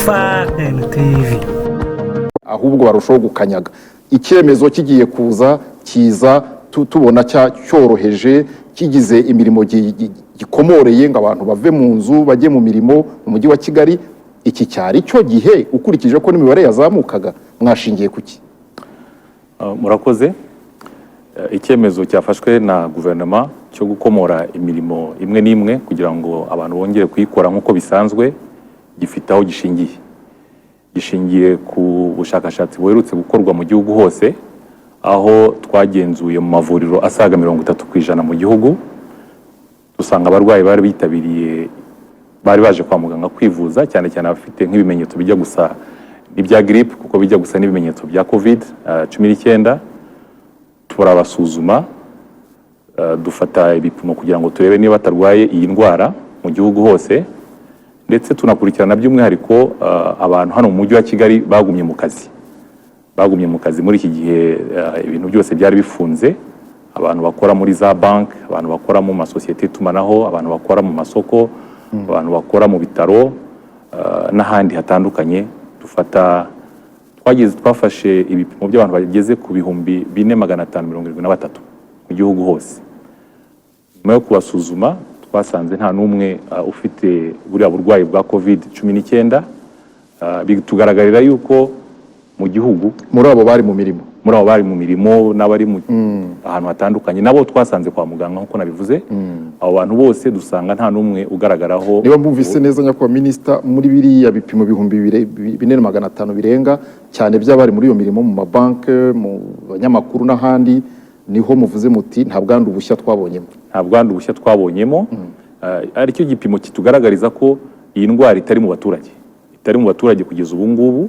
FAN TV. Ahubwo barushaho gukanyaga icyemezo kigiye kuza kiza tubona cyoroheje kigize imirimo gikomoreye ngo abantu bave mu nzu bajye mu mirimo mu mujyi wa Kigali. Iki cyari cyo gihe ukurikije ko n'imibare yazamukaga mwashingiye kuki? Murakoze. Icyemezo cyafashwe na guverinoma cyo gukomora imirimo imwe n'imwe kugira ngo abantu bongere kuyikora nk'uko bisanzwe gifite aho gishingiye ku bushakashatsi buherutse gukorwa mu gihugu hose, aho twagenzuye mu mavuriro asaga 30% mu gihugu, dusanga abarwayi bari bitabiriye bari baje kwa muganga kwivuza, cyane cyane abafite nk'ibimenyetso bijya gusa n'ibya grippe kuko bijya gusa n'ibimenyetso bya COVID-19. turabasuzuma, dufata ibipimo kugira ngo turebe niba batarwaye iyi ndwara mu gihugu hose, ndetse tunakurikirana by'umwihariko abantu hano mu mujyi wa Kigali bagumye mu kazi muri iki gihe ibintu byose byari bifunze, abantu bakora muri za bank, abantu bakora mu masosiyete tumanaho, abantu bakora mu masoko, abantu bakora mu bitaro n'ahandi hatandukanye. Twafashe ibipimo by'abantu bageze ku 4,573 mu gihugu hose. Nyuma yo kubasuzuma twasanze nta n'umwe ufite buriya burwayi bwa COVID-19. Bitugaragarira yuko mu gihugu muri abo bari mu mirimo n'abari mu ahantu hatandukanye nabo twasanze kwa muganga nkuko nabivuze. Abo bantu bose dusanga nta n'umwe ugaragaraho. Niba mbumvise neza nyakwa minister, muri biriya bipimo 4,500 birenga cyane by'abari muri iyo mirimo mu mabanke, mu banyamakuru n'ahandi, niho muvuze muti nta bwandu bushya twabonyemo. Ari cyo gipimo kitugaragariza ko iyi ndwara itari mu baturage kugeza ubu ngubu.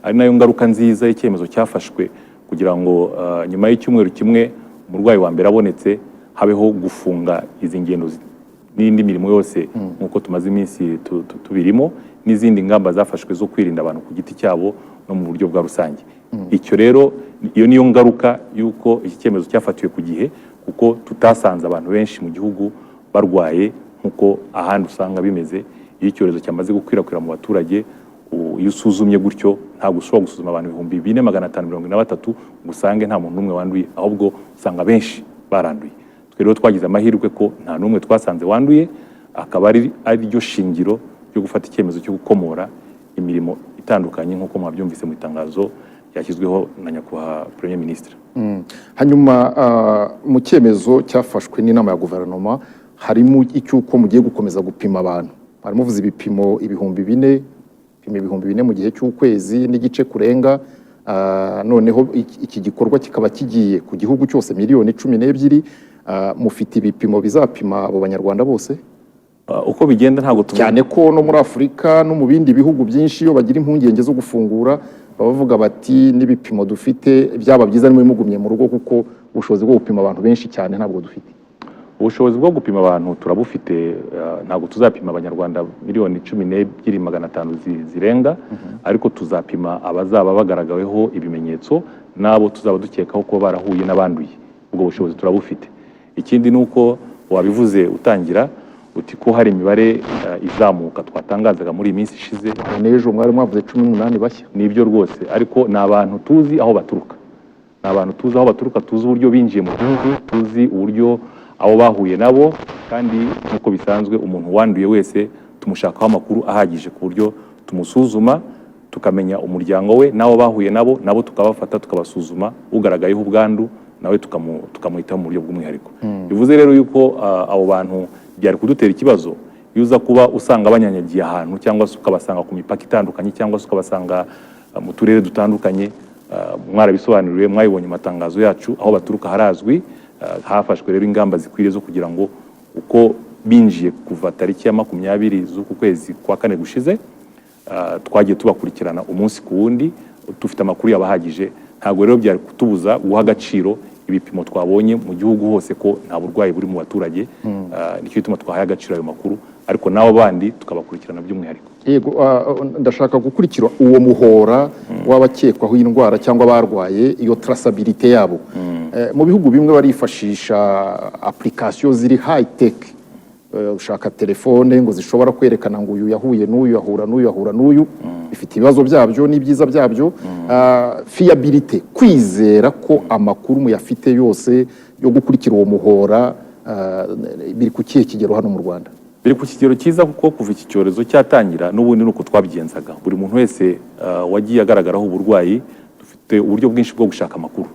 Ari nayo ngaruka nziza y'icyemezo cyafashwe kugira ngo nyuma y'icyumweru kimwe umurwayi wa mbere abonetse habeho gufunga izi ngendo n'indi mirimo yose nk'uko tumaze iminsi tubirimo, n'izindi ngamba zafashwe zo kwirinda abantu ku giti cyabo no mu buryo bwa rusange. Icyo rero iyo niyo ngaruka y'uko iki cyemezo cyafatiwe ku gihe, kuko tutasanze abantu benshi mu gihugu barwaye nk'uko ahandi usanga bimeze. Iyo icyorezo cyamaze gukwirakwira mu baturage, iyo usuzumye gutyo ntabwo ushobora gusuzuma abantu 4,573 gusange nta muntu n'umwe wanduye, ahubwo usanga benshi baranduye. Twe rero twagize amahirwe ko nta n'umwe twasanze wanduye, akaba ari ryo shingiro ryo gufata icyemezo cyo gukomora imirimo itandukanye nk'uko mwabyumvise mu itangazo ryashyizweho na nyakubahwa Premier Ministre. Hanyuma mu cyemezo cyafashwe n'inama ya guverinoma harimo icyuko mugiye gukomeza gupima abantu. Harimo vuze ibipimo 4,000 mu gihe cy'ukwezi n'igice kurenga. Noneho iki gikorwa kikaba kigiye ku gihugu cyose 12,000,000. Mufite ibipimo bizapima abo banyarwanda bose uko bigenda, ntago cyane ko no muri Afurika no mu bindi bihugu byinshi iyo bagira impungenge zo gufungura bavuga bati n'ibipimo dufite byaba byiza nimwe mugumye mu rugo, kuko ubushobozi bwo gupima abantu benshi cyane ntabwo dufite. Ubushobozi bwo gupima abantu turabufite, ntabwo tuzapima abanyarwanda 12,500 zirenga, ariko tuzapima abazaba bagaragaweho ibimenyetso nabo tuzaba dukekaho ko barahuye n'abanduye. Ubwo bushobozi turabufite. Ikindi nuko wabivuze utangira uti ko hari imibare izamuka twatangazaga muri iminsi ishize, n'ejo mwari mwavuze 18 bashya. Nibyo rwose, ariko ni abantu tuzi aho baturuka, tuzi uburyo binjiye mu gihugu, tuzi uburyo abo bahuye nabo, kandi nk'uko bisanzwe umuntu wanduye wese tumushakaho amakuru ahagije ku buryo tumusuzuma tukamenya umuryango we n'abo bahuye nabo tukabafata tukabasuzuma, ugaragayeho ubwandu nawe tukamuhitaho mu buryo bw'umwihariko. Bivuze rero yuko abo bantu byari kudutera ikibazo iyo uza kuba usanga abanyanyagiye ahantu, cyangwa se ukabasanga ku mipaka itandukanye, cyangwa se ukabasanga mu turere dutandukanye. Mwarabisobanuriwe, mwayibonye amatangazo yacu, aho baturuka harazwi. Hafashwe rero ingamba zikwiriye zo kugira ngo uko binjiye kuva tariki ya 20 z'uku kwezi kwa 4 gushize, twagiye tubakurikirana umunsi ku wundi, dufite amakuru yabahagije. Ntabwo rero byari kutubuza guha agaciro ibipimo twabonye mu gihugu hose ko nta burwayi buri mu baturage. Nicyo gituma twahaye agaciro ayo makuru, ariko nabo bandi tukabakurikirana by'umwihariko. Yego, ndashaka gukurikira uwo muhora w'abakekwaho indwara cyangwa barwaye, iyo traceability yabo. Mu bihugu bimwe barifashisha application ziri high tech ushaka telefone ngo zishobora kwerekana ngo uyu yahuye n'uyu yahura n'uyu bifite ibibazo byabyo n'ibyiza byabyo. Fiability, kwizera ko amakuru muyafite yose yo gukurikira uwo muhora biri ku kihe kigero hano mu Rwanda? Biri ku kigero cyiza kuko kuva iki cyorezo cyatangira n'ubundi nuko twabigenzaga. Buri muntu wese wagiye agaragaraho uburwayi dufite uburyo bwinshi bwo gushaka amakuru.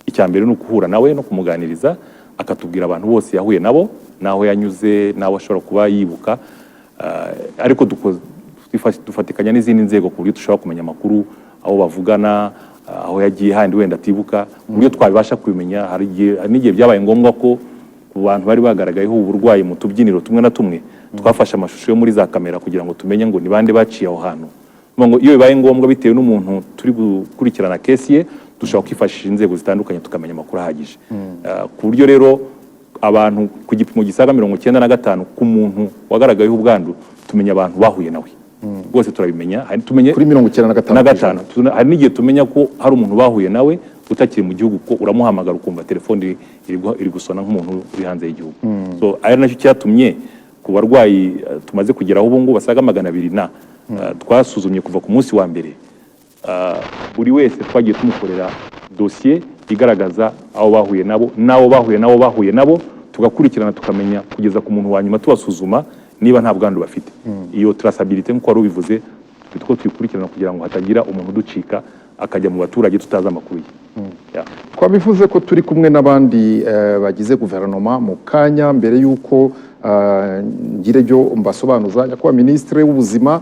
Icya mbere ni ukuhura nawe no kumuganiriza akatubwira abantu bose yahuye nabo, naho yanyuze, naho ashobora kuba yibuka, ariko dufatikanya n'izindi nzego ku buryo dushobora kumenya amakuru aho bavugana, aho yagiye handi wenda atibuka, uburyo twabasha kubimenya. Hari n'igihe byabaye ngombwa ko ku bantu bari bagaragayeho uburwayi mu tubyiniro tumwe na tumwe twafashe amashusho yo muri za kamera kugira ngo tumenye ngo ni bande baciye aho hantu. Iyo bibaye ngombwa bitewe n'umuntu turi gukurikirana kesi ye, dushobora kwifashisha inzego zitandukanye tukamenya amakuru ahagije. Ku buryo rero abantu ku gipimo gisaga 95 ku muntu wagaragayeho ubwandu tumenya abantu bahuye nawe rwose turabimenya. Hari tumenye kuri 95 hari n'igihe tumenya ko hari umuntu bahuye nawe utakiri mu gihugu, ko uramuhamagara ukumva telefone iri gusona nk'umuntu uri hanze y'igihugu. So ari nacyo cyatumye ku barwayi tumaze kugeraho ubu ngubu basaga 200 twasuzumye kuva ku munsi wa mbere, buri wese twagiye tumukorera dosiye igaragaza aho bahuye nabo, bahuye nabo tugakurikirana tukamenya kugeza ku muntu wa nyuma tubasuzuma niba nta bwandu bafite. Iyo traceability nk'uko wari ubivuze twitwa tuyikurikirana kugira ngo hatagira umuntu ducika akajya mu baturage tutazi amakuru ye. Twabivuze ko turi kumwe n'abandi bagize guverinoma mu kanya. Mbere y'uko ngire ryo mbasobanuza, nyakubahwa Minisitiri w'Ubuzima,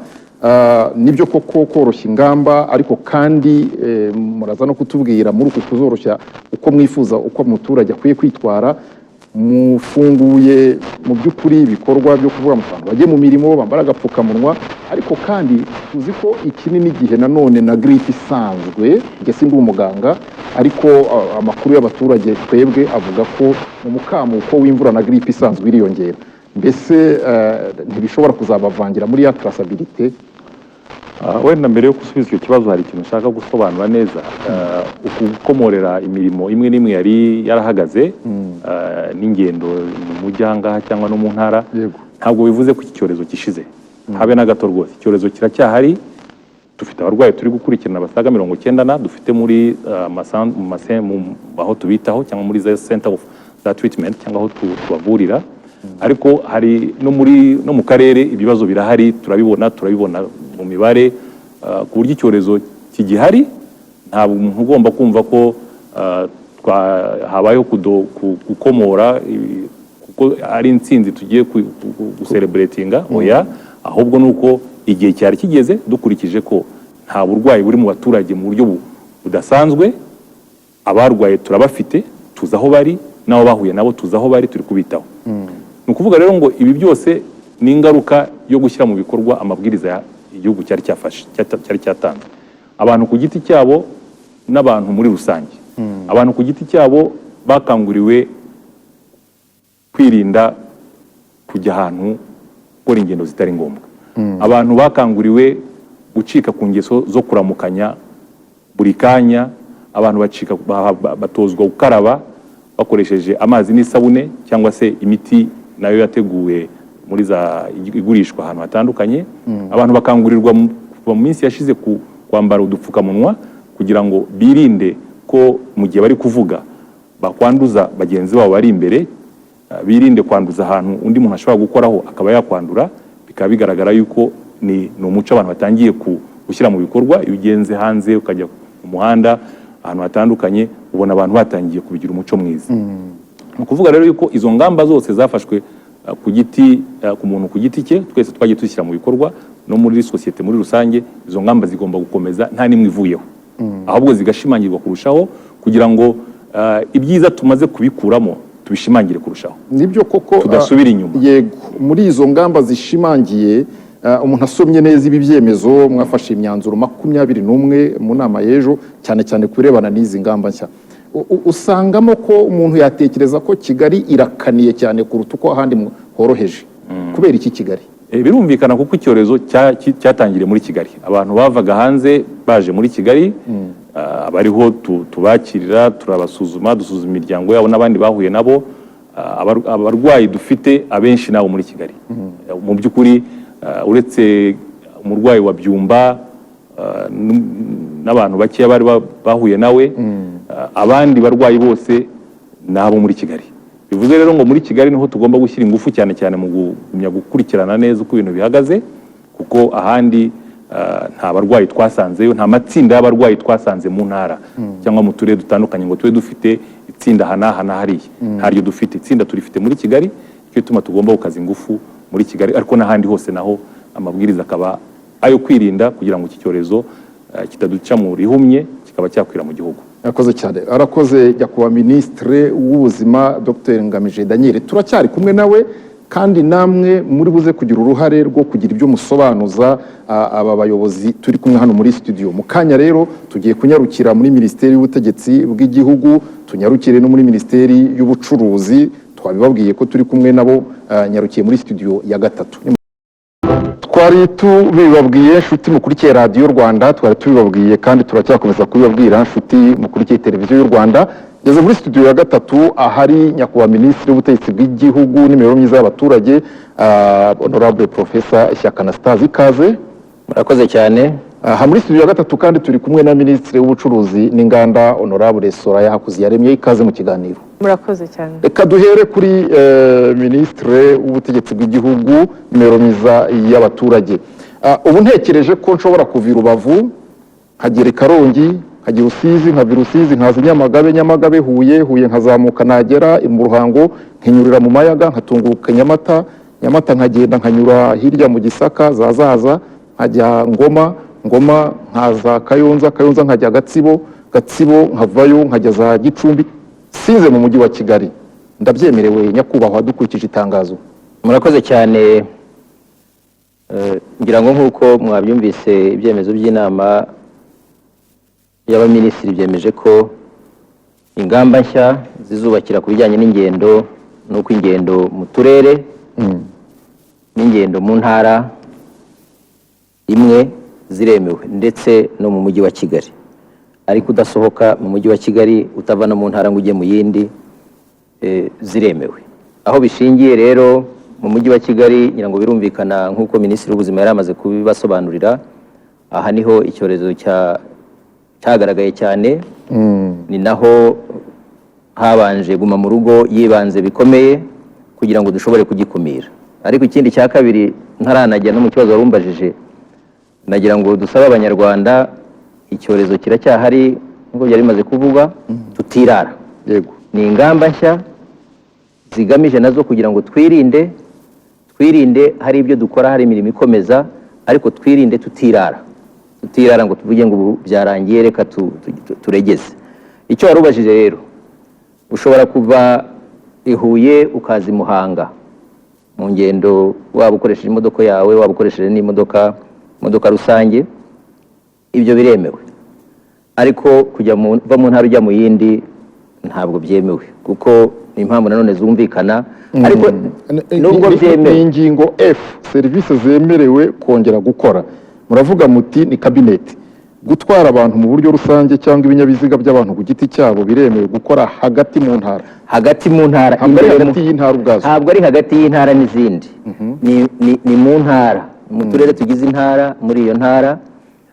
nibyo koko koroshya ingamba, ariko kandi muraza no kutubwira muri uku kuzoroshya uko mwifuza uko umuturage akwiye kwitwara. Mufunguye mu by'ukuri ibikorwa byo kuvuga mu bantu bajye mu mirimo bambara agapfukamunwa, ariko kandi tuzi ko ikinini gihe nanone na gripe isanzwe, njye sindi umuganga, ariko amakuru y'abaturage twebwe avuga ko mu mukamuko w'imvura na gripe isanzwe iriyongera. Mbese ntibishobora kuzabavangira muri ya traceability? Wenda mbere yo gusubiza icyo kibazo hari ikintu nshaka gusobanura neza. Gukomorera imirimo imwe n'imwe yari yarahagaze n'ingendo mu mujyi ahangaha cyangwa no mu ntara, ntabwo bivuze ko iki cyorezo kishize, habe na gato rwose. Icyorezo kiracyahari, dufite abarwayi turi gukurikirana basaga 90 dufite muri aho tubitaho cyangwa muri za center of treatment cyangwa aho tubavurira, ariko hari no mu karere ibibazo birahari, turabibona mu mibare, ku buryo icyorezo kigihari. Ntabwo umuntu ugomba kumva ko habayeho gukomora kuko ari intsinzi tugiye gucelebratinga, oya, ahubwo nuko igihe cyari kigeze dukurikije ko nta burwayi buri mu baturage mu buryo budasanzwe. Abarwaye turabafite, tuzi aho bari, n'abo bahuye nabo tuzi aho bari, turi kubitaho. Ni ukuvuga rero ngo ibi byose ni ingaruka yo gushyira mu bikorwa amabwiriza igihugu cyari cyatanze. Abantu ku giti cyabo n'abantu muri rusange. Abantu ku giti cyabo bakanguriwe kwirinda kujya ahantu gukora ingendo zitari ngombwa. Abantu bakanguriwe gucika ku ngeso zo kuramukanya buri kanya. Abantu batozwa gukaraba bakoresheje amazi n'isabune cyangwa se imiti nayo yateguwe muri igurishwa ahantu hatandukanye. Abantu bakangurirwa kuva mu minsi yashize kwambara udupfukamunwa kugira ngo birinde ko mu gihe bari kuvuga bakwanduza bagenzi babo bari imbere, birinde kwanduza ahantu undi muntu ashobora gukoraho akaba yakwandura. Bikaba bigaragara yuko ni umuco abantu batangiye gushyira mu bikorwa. Iyo ugenze hanze ukajya mu muhanda ahantu hatandukanye, ubona abantu batangiye kubigira umuco mwiza. Ni ukuvuga rero yuko izo ngamba zose zafashwe ku muntu ku giti cye, twese twagiye tuzishyira mu bikorwa no muri sosiyete muri rusange. Izo ngamba zigomba gukomeza nta nimwe ivuyeho, ahubwo zigashimangirwa kurushaho kugira ngo ibyiza tumaze kubikuramo tubishimangire kurushaho. Nibyo koko tudasubira inyuma. Yego, muri izo ngamba zishimangiye, umuntu asomye neza ibi byemezo mwafashe imyanzuro 21 mu nama y'ejo, cyane cyane kurebana n'izi ngamba nshya, usangamo ko umuntu yatekereza ko Kigali irakaniye cyane kuruta uko ahandi horoheje. Kubera iki Kigali? Birumvikana kuko icyorezo cyatangiriye muri Kigali. Abantu bavaga hanze baje muri Kigali, abariho tubakirira, turabasuzuma, dusuzuma imiryango yabo n'abandi bahuye nabo, abarwayi dufite abenshi nabo muri Kigali. Mu by'ukuri uretse umurwayi wa Byumba n'abantu bakeya bari bahuye nawe, abandi barwayi bose nabo muri Kigali. Bivuze rero ngo muri Kigali niho tugomba gushyira ingufu cyane cyane mu gumya gukurikirana neza uko ibintu bihagaze, kuko ahandi nta barwayi twasanzeyo, nta matsinda y'abarwayi twasanze mu ntara cyangwa mu turere dutandukanye ngo tube dufite itsinda hana hariya. Ntaryo dufite, itsinda turifite muri Kigali, cyo tuma tugomba gukaza ingufu muri Kigali, ariko n'ahandi hose naho amabwiriza akaba ayo kwirinda kugira ngo iki cyorezo kitaduca mu rihumye kikaba cyakwira mu gihugu. Arakoze cyane, arakoze nyakubahwa Minisitiri w'Ubuzima Dr Ngamije Daniel. Turacyari kumwe nawe kandi namwe muri buze kugira uruhare rwo kugira ibyo musobanuza aba bayobozi turi kumwe hano muri studio. Mu kanya rero tugiye kunyarukira muri Minisiteri y'Ubutegetsi bw'Igihugu, tunyarukire no muri Minisiteri y'Ubucuruzi. Twabibabwiye ko turi kumwe nabo, nyarukiye muri studio ya gatatu. Twari tubibabwiye nshuti mukurikiye Radio Rwanda, twari tubibabwiye kandi turacyakomeza kubibabwira nshuti mukurikiye televiziyo y'u Rwanda. Ngeze muri studio ya gatatu ahari nyakubahwa Minisitiri w'Ubutegetsi bw'Igihugu n'imibereho myiza y'abaturage, Honorable Professor Shyaka Anastase. Ikaze. Murakoze cyane. Aha muri studio ya gatatu kandi turi kumwe na Minisitiri w'Ubucuruzi n'Inganda Honorable Soraya Hakuziyaremye. Ikaze mu kiganiro. Murakoze cyane. Reka duhere kuri Minisitiri w'Ubutegetsi bw'Igihugu n'imibereho myiza y'abaturage. Ubu ntekereje ko nshobora kuva i Rubavu nkagera i Karongi, nkagera Rusizi, nkava Rusizi nkaza Nyamagabe, Huye nkazamuka nagera mu Ruhango, nkinyurira mu Mayaga, nkatunguka Nyamata nkagenda nkanyura hirya mu Gisaka Zaza, nkajya Ngoma nkaza Kayonza nkajya Gatsibo nkavayo nkajya za Gicumbi, sinze mu mujyi wa Kigali. Ndabyemerewe nyakubahwa dukurikije itangazo? Murakoze cyane. Ngira ngo nk'uko mwabyumvise ibyemezo by'inama y'abaminisitiri byemeje ko ingamba nshya zizubakira ku bijyanye n'ingendo, n'uko ingendo mu turere n'ingendo mu ntara imwe ziremewe, ndetse no mu mujyi wa Kigali. Ariko udasohoka mu mujyi wa Kigali utava no mu ntara ngo ujye mu yindi ziremewe. Aho bishingiye rero mu mujyi wa Kigali, ngira ngo birumvikana nk'uko Minisitiri w'Ubuzima yari amaze kubibasobanurira, aha niho icyorezo cyagaragaye cyane, ni naho habanje guma mu rugo yibanze bikomeye kugira ngo dushobore kugikumira. Ariko ikindi cya kabiri ntaranajya no mu kibazo warumbajije, nagira ngo dusabe Abanyarwanda, icyorezo kiracyahari nk'uko byari bimaze kuvugwa, tutirara. Yego, ni ingamba nshya zigamije nazo kugira ngo twirinde hari ibyo dukora, hari imirimo ikomeza, ariko twirinde tutirara ngo tuvuge ngo ubu byarangiye reka turegeze. Icyo warubajije rero, ushobora kuva i Huye ukaza i Muhanga mu ngendo, waba ukoresheje imodoka yawe, waba ukoresheje n'imodoka rusange, ibyo biremewe. Ariko kujya va mu ntara ujya mu yindi ntabwo byemewe, kuko ni impamvu nanone zumvikana. Ariko nubwo byemewe, ni ingingo F, serivisi zemerewe kongera gukora. Muravuga muti ni kabineti. Gutwara abantu mu buryo rusange cyangwa ibinyabiziga by'abantu ku giti cyabo biremewe gukora hagati mu ntara. Hagati mu ntara, hagati y'intara ubwazo. Ntabwo ari hagati y'intara n'izindi. Ni mu ntara, mu turere tugize intara. Muri iyo ntara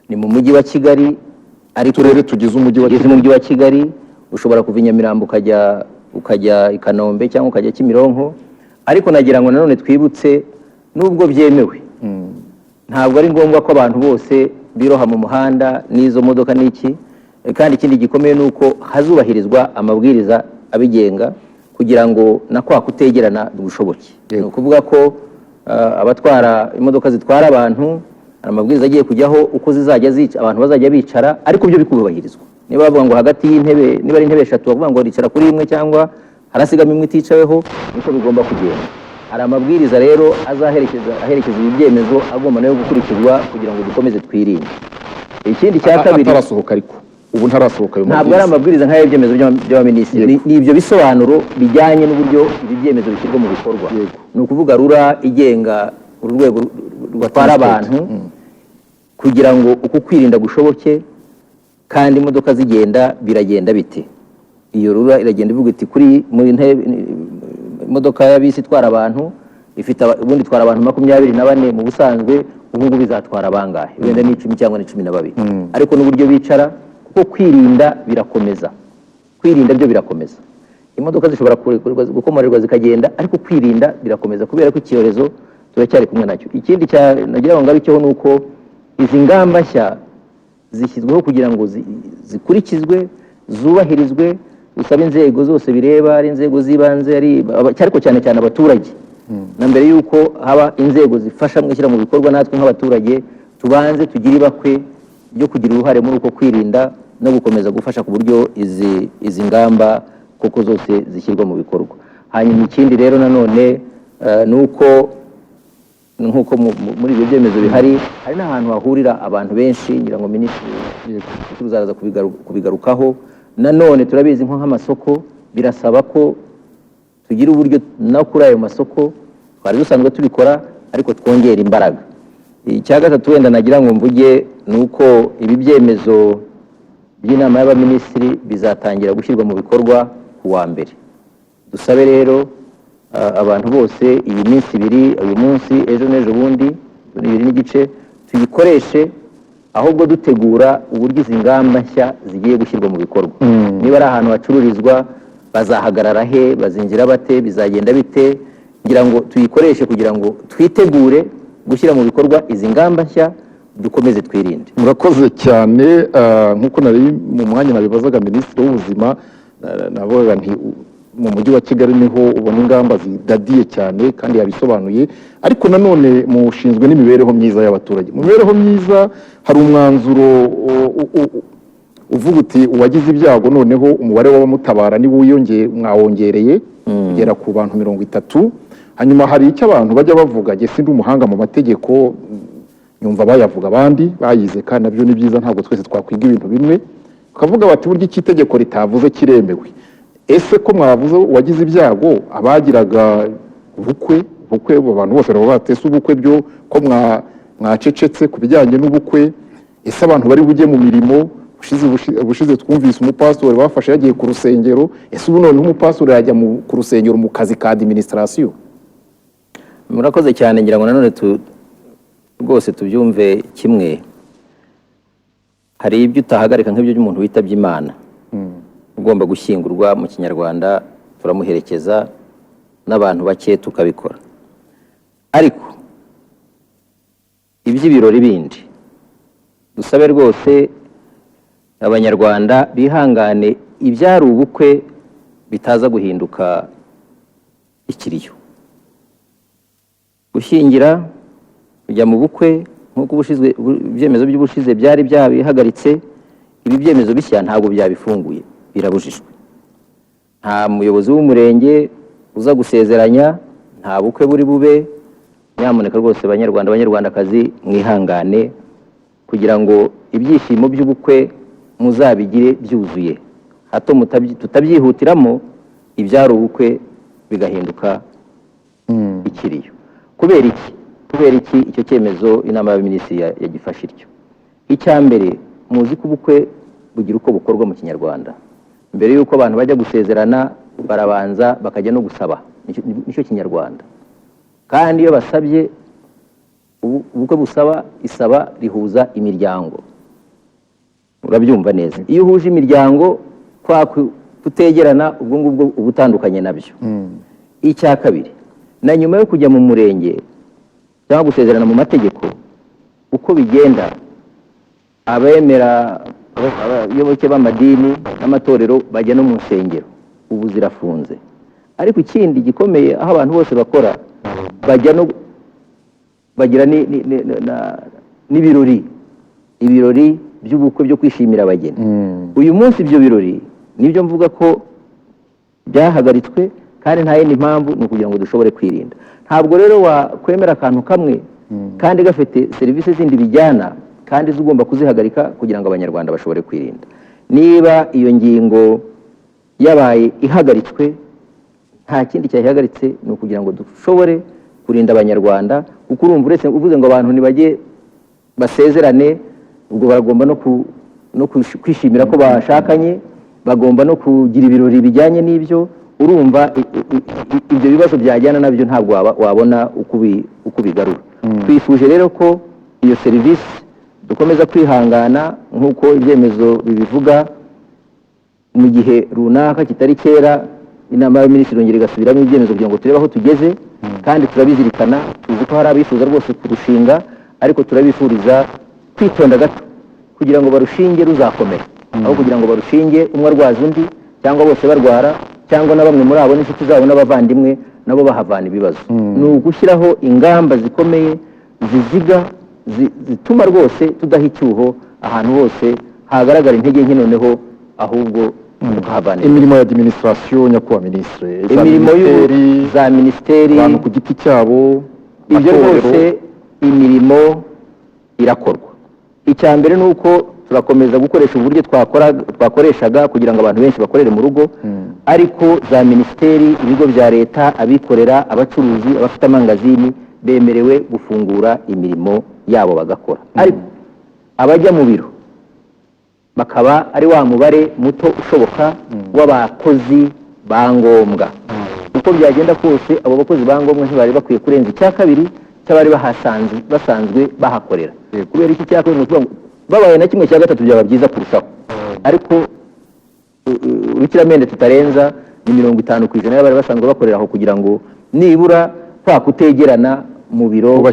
ni mu mujyi wa Kigali, ari turere tugize umujyi wa Kigali. Ushobora kuva i Nyamirambo ukajya i Kanombe cyangwa ukajya Kimironko. Ariko nagira ngo nanone twibutse, nubwo byemewe, ntabwo ari ngombwa ko abantu bose biroha mu muhanda n'izo modoka n'iki. Kandi ikindi gikomeye ni uko hazubahirizwa amabwiriza abigenga kugira ngo na kwa kutegerana gushoboke. Ni ukuvuga ko abatwara imodoka zitwara abantu, amabwiriza agiye kujyaho uko zizajya abantu bazajya bicara, ariko byo bikubahirizwa. Niba bavuga ngo hagati y'intebe, niba ari intebe 3 bavuga ngo ricara kuri imwe cyangwa harasigama imwe iticaweho, niko bigomba kugenda. Hari amabwiriza rero aherekeza ibi byemezo agomba nayo gukurikizwa kugira ngo dukomeze twirinde. Ikindi cya kabiri, atarasohoka, ariko ubu ntarasohoka ayo mabwiriza. Ntabwo ari amabwiriza nk'ayo ibyemezo by'abaminisitiri, ni ibyo bisobanuro bijyanye n'uburyo ibi byemezo bishyirwa mu bikorwa. Ni ukuvuga RURA igenga urwego rwatwara abantu, kugira ngo uku kwirinda gushoboke. Kandi imodoka zigenda biragenda bite? Iyo RURA iragenda ivuga iti kuri imodoka ya bisi itwara abantu ifite ubundi itwara abantu 24 mu busanzwe, ubu ngubu izatwara bangahe? Wenda ni 10 cyangwa ni 12. Ariko n'uburyo bicara, kuko kwirinda birakomeza, kwirinda byo birakomeza. Imodoka zishobora gukomorerwa zikagenda, ariko kwirinda birakomeza kubera ko icyorezo turacyari kumwe nacyo. Ikindi nagira ngo ngarukeho ni uko izi ngamba nshya zishyizweho kugira ngo zikurikizwe, zubahirizwe, usaba inzego zose bireba, ari inzego z'ibanze, ariko cyane cyane abaturage. Na mbere yuko haba inzego zifasha mu gushyira mu bikorwa, natwe nk'abaturage tubanze tugire ibakwe ryo kugira uruhare muri uko kwirinda no gukomeza gufasha ku buryo izi ngamba koko zose zishyirwa mu bikorwa. Hanyuma ikindi rero nanone ni uko nk'uko muri ibyo byemezo bihari, hari n'ahantu hahurira abantu benshi, ngira ngo minisitiri tuzaza kubigarukaho. Nanone turabizi nko nk'amasoko, birasaba ko tugira uburyo no kuri ayo masoko twari dusanzwe tubikora, ariko twongera imbaraga. Icya gatatu wenda nagira ngo mvuge ni uko ibi byemezo by'inama y'abaminisitiri bizatangira gushyirwa mu bikorwa ku wa mbere. Dusabe rero abantu bose iyi minsi ibiri, uyu munsi, ejo n'ejo bundi, 2 n'igice, tuyikoreshe ahubwo dutegura uburyo izi ngamba nshya zigiye gushyirwa mu bikorwa. Niba ari ahantu hacururizwa, bazahagarara he, bazinjira bate, bizagenda bite, kugira ngo tuyikoreshe kugira ngo twitegure gushyira mu bikorwa izi ngamba nshya, dukomeze twirinde. Murakoze cyane. Nk'uko nari mu mwanya nabibazaga minisitiri w'ubuzima, navugaga nti mu mujyi wa Kigali niho ubona ingamba zidadiye cyane kandi yabisobanuye, ariko nanone mushinzwe n'imibereho myiza y'abaturage. Mu mibereho myiza hari umwanzuro uvuga uti uwagize ibyago noneho umubare w'abamutabara ni mwawongereye kugera ku bantu 30. Hanyuma hari icyo abantu bajya bavuga, jye sindi umuhanga mu mategeko, nyumva bayavuga abandi bayize, kandi nabyo ni byiza, ntabwo twese twakwiga ibintu bimwe. Ukavuga bati buryo iki tegeko ritavuze kiremewe. Ese ko mwavuze uwagize ibyago, abagiraga ubukwe abantu bose baba batese ubukwe, byo ko mwacecetse ku bijyanye n'ubukwe? Ese abantu bari bujye mu mirimo, ubushize twumvise umupastori bafashe yagiye ku rusengero, ese ubu none umupastori yajya ku rusengero mu kazi ka administration? Murakoze cyane, ngira ngo nanone rwose tubyumve kimwe. Hari ibyo utahagarika nk'ibyo by'umuntu witabye Imana, ugomba gushyingurwa, mu kinyarwanda turamuherekeza, n'abantu bake tukabikora. Ariko iby'ibirori bindi, dusabe rwose abanyarwanda bihangane, ibyari ubukwe bitaza guhinduka ikiriyo. Gushyingira, kujya mu bukwe nk'uko ibyemezo by'ubushize byari byabihagaritse, ibi byemezo bishya ntabwo byabifunguye, birabujijwe. Nta muyobozi w'umurenge uza gusezeranya, nta bukwe buri bube. Nyamuneka rwose banyarwandakazi, mwihangane kugira ngo ibyishimo by'ubukwe muzabigire byuzuye, hato tutabyihutiramo ibyari ubukwe bigahinduka ikiriyo. Kubera iki icyo cyemezo inama y'abaminisitiri yagifashe ityo? Icya mbere, muzi ko ubukwe bugira uko bukorwa mu kinyarwanda. Mbere y'uko abantu bajya gusezerana, barabanza bakajya no gusaba, nicyo kinyarwanda. Kandi iyo basabye, ubukwe isaba rihuza imiryango, urabyumva neza. Iyo uhuje imiryango, kutegerana, ubwo ngubwo uba utandukanye nabyo. Icya kabiri, na nyuma yo kujya mu murenge cyangwa gusezerana mu mategeko, uko bigenda, abemera, abayoboke b'amadini n'amatorero bajya no mu nsengero, ubu zirafunze. Ariko ikindi gikomeye, aho abantu bose bakora, bagira n'ibirori, ibirori by'ubukwe byo kwishimira abageni. Uyu munsi ibyo birori nibyo mvuga ko byahagaritswe, kandi nta yindi mpamvu, ni ukugira ngo dushobore kwirinda. Ntabwo rero wakwemera akantu kamwe kandi gafite serivisi zindi bijyana, kandi zigomba kuzihagarika kugira ngo abanyarwanda bashobore kwirinda. Niba iyo ngingo yabaye ihagaritswe, nta kindi cyayihagaritse, ni ukugira ngo dushobore kurinda abanyarwanda. Kuko urumva uretse uvuze ngo abantu ntibajye basezerane, ubwo bagomba no kwishimira ko bashakanye, bagomba no kugira ibirori bijyanye n'ibyo. urumva ibyo bibazo byajyana nabyo ntabwo wabona uko ubigarura. Twifuje rero ko iyo serivisi dukomeza kwihangana nk'uko ibyemezo bibivuga, mu gihe runaka kitari kera inama y'abaminisitiri yongera igasubiramo ibyemezo kugira ngo turebe aho tugeze, kandi turabizirikana, tuzi ko hari abifuza rwose kurushinga, ariko turabifuriza kwitonda gato kugira ngo barushinge ruzakomera, aho kugira ngo barushinge umwe arwaza undi cyangwa bose barwara, cyangwa na bamwe muri abo n'inshuti zabo n'abavandimwe nabo bahavana ibibazo. Ni ugushyiraho ingamba zikomeye ziziga zituma rwose tudaha icyuho ahantu hose hagaragara intege nke, noneho ahubwo tukahavana imirimo ya administration. Nyakubahwa Minisitiri, imirimo za minisiteri, abantu ku giti cyabo, ibyo rwose imirimo irakorwa. Icya mbere ni uko turakomeza gukoresha uburyo twakoreshaga kugira ngo abantu benshi bakorere mu rugo, ariko za minisiteri, ibigo bya leta, abikorera, abacuruzi, abafite amangazini bemerewe gufungura imirimo yabo bagakora. Ariko abajya mu biro bakaba ari wa mubare muto ushoboka w'abakozi ba ngombwa. Uko byagenda kose abo bakozi ba ngombwa ntibari bakwiye kurenza icya kabiri cy'abari basanzwe bahakorera. Kubera iki cya kabiri, babaye na kimwe cya gatatu byaba byiza kurushaho, ariko urukiramende tutarenza ni 50% y'abari basanzwe bakorera aho, kugira ngo nibura kwa kutegerana mu biro